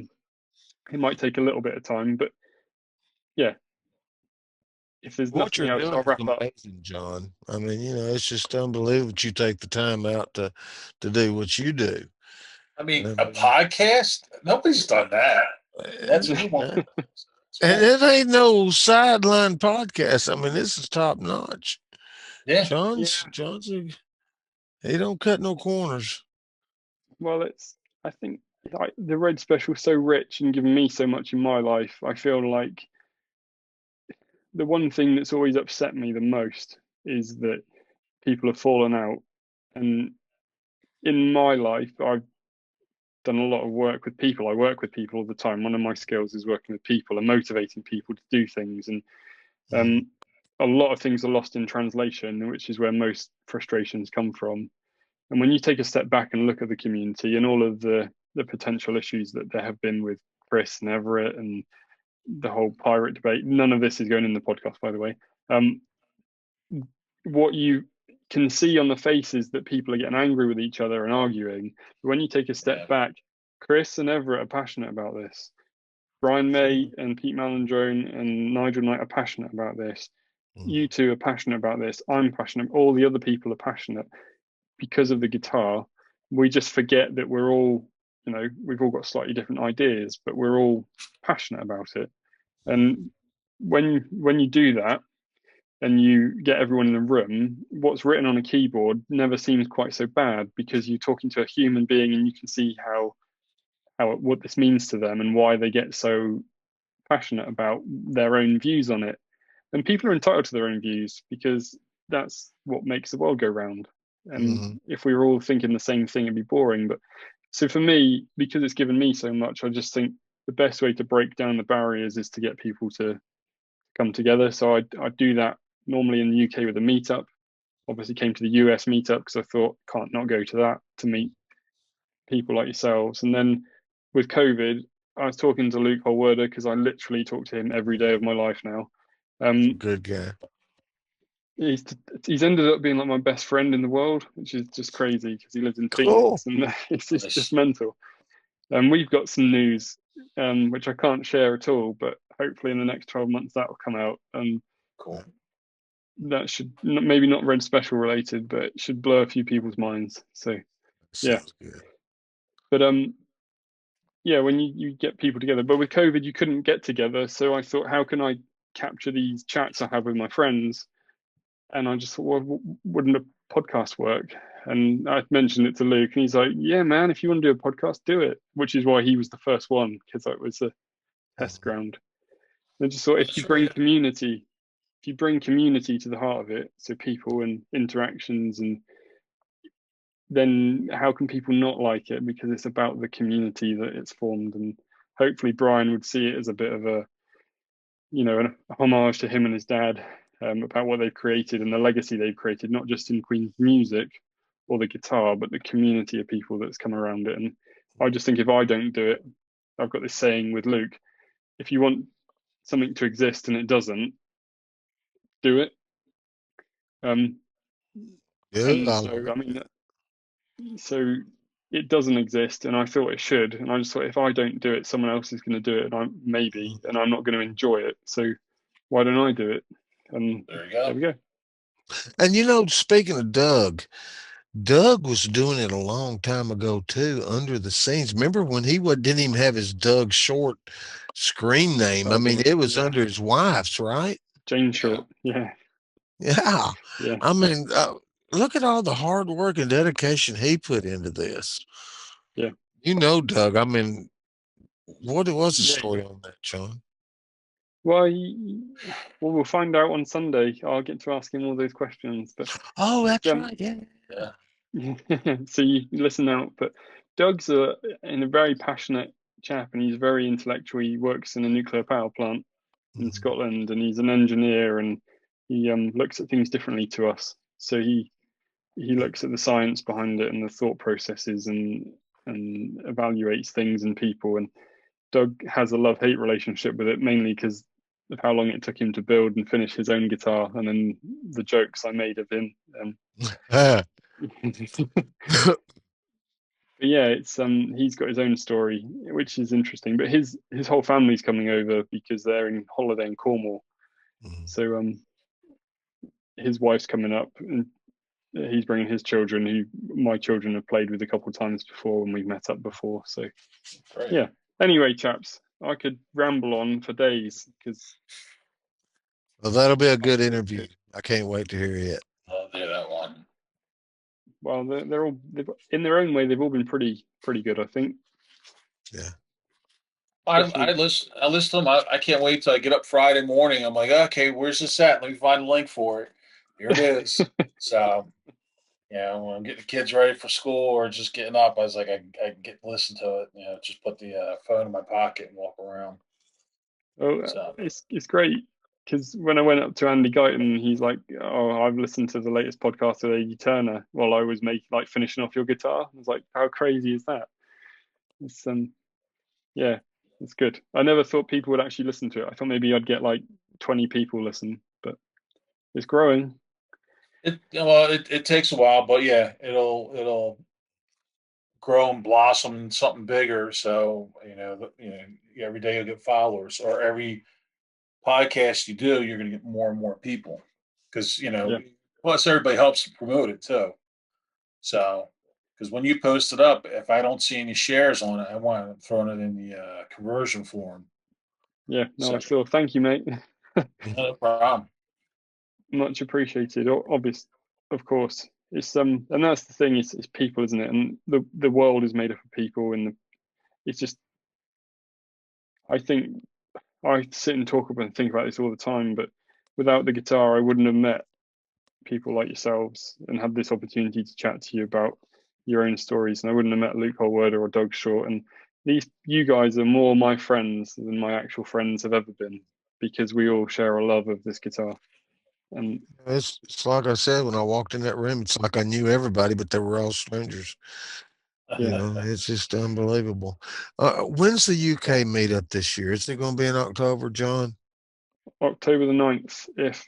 it might take a little bit of time, but yeah, if there's What nothing you're else, doing I'll is wrap up. amazing, John. I mean, it's just unbelievable that you take the time out to do what you do. I mean, I a mean, podcast? Nobody's done that. That's a new one. and it ain't no sideline podcast. I mean, this is top notch. Yeah. John's he don't cut no corners. Well, I think the Red Special's so rich and given me so much in my life. I feel like the one thing that's always upset me the most is that people have fallen out. And in my life, I've done a lot of work with people. I work with people all the time. One of my skills is working with people and motivating people to do things. And a lot of things are lost in translation, which is where most frustrations come from. And when you take a step back and look at the community and all of the potential issues that there have been with Chris and Everett and the whole pirate debate, none of this is going in the podcast, by the way. What you can see on the faces that people are getting angry with each other and arguing. But when you take a step back, Chris and Everett are passionate about this. Brian May and Pete Malandrone and Nigel Knight are passionate about this. You two are passionate about this. I'm passionate. All the other people are passionate because of the guitar. We just forget that we're all, we've all got slightly different ideas, but we're all passionate about it. And when you do that and you get everyone in the room, what's written on a keyboard never seems quite so bad because you're talking to a human being and you can see what this means to them and why they get so passionate about their own views on it. And people are entitled to their own views because that's what makes the world go round. And if we were all thinking the same thing, it'd be boring. But so for me, because it's given me so much, I just think the best way to break down the barriers is to get people to come together. So I do that normally in the UK with a meetup. Obviously came to the US meetup because I thought can't not go to that to meet people like yourselves. And then with COVID, I was talking to Luke Holwerder because I literally talk to him every day of my life now. Good guy. He's ended up being like my best friend in the world, which is just crazy because he lives in Phoenix and it's just mental. And we've got some news, which I can't share at all, but hopefully in the next 12 months that will come out. Cool. That should maybe not Red Special related, but it should blow a few people's minds. So yeah, good. But yeah, when you get people together, but with COVID you couldn't get together, so I thought, how can I capture these chats I have with my friends? And I just thought, well, wouldn't a podcast work? And I mentioned it to Luke, and he's like, yeah, man, if you want to do a podcast, do it. Which is why he was the first one, because it was a test ground. And I just thought, if you bring community to the heart of it, so people and interactions, and then how can people not like it? Because it's about the community that it's formed. And hopefully Brian would see it as a bit of a homage to him and his dad, about what they've created and the legacy they've created, not just in Queen's music or the guitar, but the community of people that's come around it. And I just think if I don't do it, I've got this saying with Luke, if you want something to exist and it doesn't, do it. So it doesn't exist, and I thought it should, and I just thought if I don't do it, someone else is going to do it, and I'm not going to enjoy it. So why don't I do it? And there we go. And speaking of Doug was doing it a long time ago too, under the scenes. Remember when he didn't even have his Doug Short screen name? I mean, it was under his wife's, right? Jane Short. Yeah. I mean, look at all the hard work and dedication he put into this. Yeah. Doug, I mean, what was the story on that, John? Well, we'll find out on Sunday. I'll get to ask him all those questions. But that's right. Yeah. So you listen out. But Doug's a very passionate chap, and he's very intellectual. He works in a nuclear power plant in Scotland, and he's an engineer, and he looks at things differently to us. So he looks at the science behind it and the thought processes and evaluates things and people. And Doug has a love-hate relationship with it, mainly because of how long it took him to build and finish his own guitar, and then the jokes I made of him. But yeah, it's he's got his own story, which is interesting. But his whole family's coming over because they're in holiday in Cornwall. Mhm. So his wife's coming up, and he's bringing his children, who my children have played with a couple of times before when we've met up before. So Great. yeah. Anyway, chaps, I could ramble on for days because Well, that'll be a good interview. I can't wait to hear it. I'll do that one. well, they're all in their own way. They've all been pretty good, I think. Yeah. I listen to them. I can't wait till I get up Friday morning. I'm like, okay, where's this at? Let me find a link for it. Here it is. So, when I'm getting the kids ready for school or just getting up, I was like, I get listen to it. Just put the phone in my pocket and walk around. Oh, So, it's great because when I went up to Andy Guyton, he's like, "Oh, I've listened to the latest podcast of Iggy Turner while I was finishing off your guitar." I was like, "How crazy is that?" It's yeah, it's good. I never thought people would actually listen to it. I thought maybe I'd get like 20 people listen, but it's growing. it takes a while, but yeah, it'll grow and blossom into something bigger. So every day you'll get followers, or every podcast you do, you're going to get more and more people because Yeah, plus everybody helps to promote it too. So because when you post it up, if I don't see any shares on it, I want to throw it in the conversion form. yeah. No, So I saw. Thank you, mate. no problem. Much appreciated. Obvious, of course. It's and that's the thing. It's people, isn't it? And the world is made up of people, and it's just. I think I sit and talk about and think about this all the time, but without the guitar, I wouldn't have met people like yourselves and had this opportunity to chat to you about your own stories. And I wouldn't have met Luke Holwerder or Doug Short. And you guys are more my friends than my actual friends have ever been because we all share a love of this guitar. And It's like I said when I walked in that room. It's like I knew everybody, but they were all strangers. yeah, It's just unbelievable. When's the UK meetup this year? Is it going to be in October, John? October the 9th, if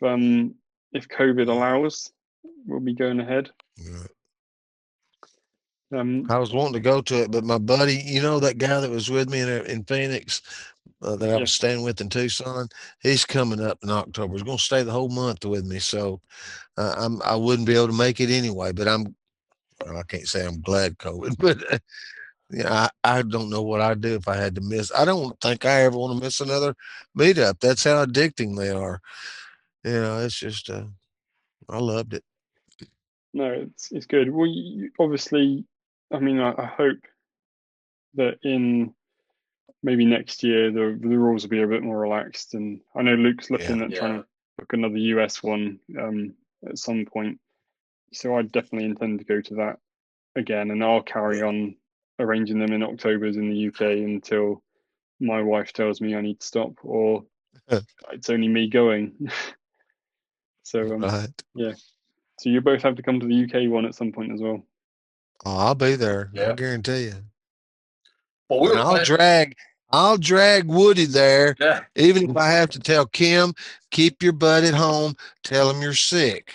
COVID allows, we'll be going ahead. Yeah. Um, I was wanting to go to it, but my buddy, that guy that was with me in Phoenix, that I yeah, was staying with in Tucson, he's coming up in October. He's going to stay the whole month with me, so I wouldn't be able to make it anyway. But I can't say I'm glad COVID, but I don't know what I'd do if I had to miss. I don't think I ever want to miss another meetup. That's how addicting they are. It's just I loved it. no, it's good. Well, obviously, I mean, I hope that in maybe next year the rules will be a bit more relaxed. And I know Luke's Yeah. looking at trying to book another US one at some point. So I definitely intend to go to that again, and I'll carry on arranging them in October's in the UK until my wife tells me I need to stop or it's only me going. So Right. yeah. So you both have to come to the UK one at some point as well. Oh, I'll be there. I Yeah. guarantee you. Well, we And were planning. I'll drag Woody there, Yeah. even if I have to tell Kim, keep your butt at home, tell him you're sick.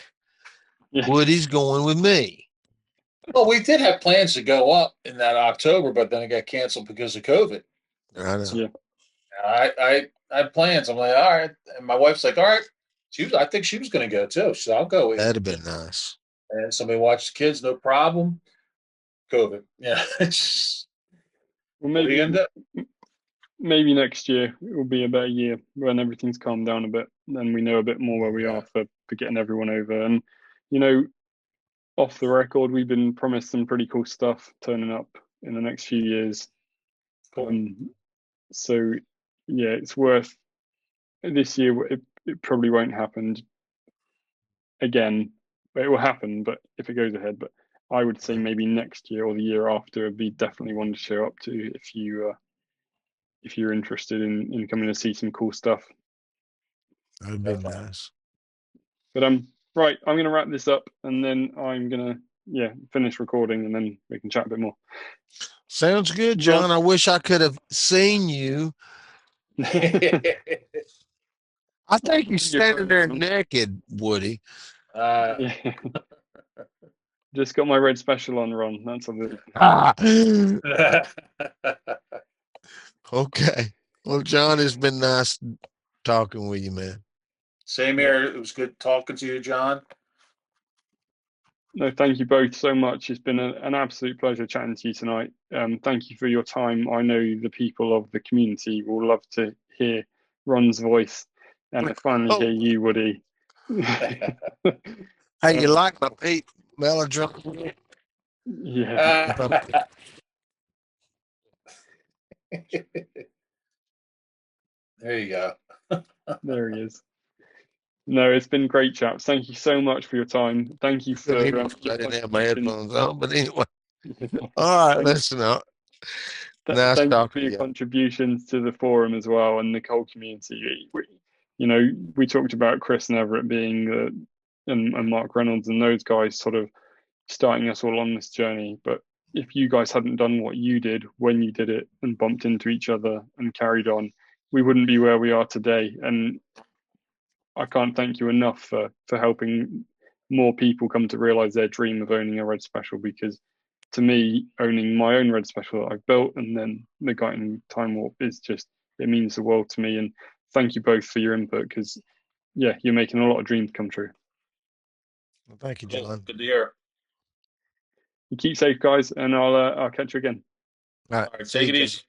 Yeah. Woody's going with me. Well, we did have plans to go up in that October, but then it got canceled because of COVID. I know. So Yeah. I had plans. I'm like, all right. And my wife's like, all right. I think she was going to go too. So I'll go with you. That'd have been nice. And somebody watched the kids, no problem. COVID. Yeah. Well, What are you going to do? maybe next year it will be a better year when everything's calmed down a bit and we know a bit more where we Yeah. are for getting everyone over. And you know, off the record, we've been promised some pretty cool stuff turning up in the next few years. Cool. So yeah, it's worth this year. It probably won't happen again. It will happen, but if it goes ahead, but I would say maybe next year or the year after would be definitely one to show up to if you're interested in coming to see some cool stuff. That'd be Definitely. nice. But right, I'm gonna wrap this up and then I'm gonna finish recording and then we can chat a bit more. Sounds good, John. I wish I could have seen you. I think you're standing there naked, Woody. uh, Yeah. Just got my red special on, Ron. That's all. Okay. Well, John, it's been nice talking with you, man. Same here. It was good talking to you, John. No, thank you both so much. It's been an absolute pleasure chatting to you tonight. Thank you for your time. I know the people of the community will love to hear Ron's voice and to finally hear you, Woody. Hey, you like my Pete Melodrum? Yeah. There you go. There he is. No, it's been great, chaps. Thank you so much for your time. Thank you for. I didn't have my headphones on, but anyway. All right, listen up. Nice Thank you talking for to your you. contributions to the forum as well and the whole community. We talked about Chris and Everett being and Mark Reynolds and those guys sort of starting us all on this journey. But if you guys hadn't done what you did when you did it and bumped into each other and carried on, we wouldn't be where we are today. And I can't thank you enough for helping more people come to realize their dream of owning a Red Special, because to me, owning my own Red Special that I've built and then the Guyton Time Warp is just, it means the world to me. And thank you both for your input, because yeah, you're making a lot of dreams come true. Well, thank you, John. Good to hear. You keep safe, guys, and I'll catch you again. All right, Take it easy.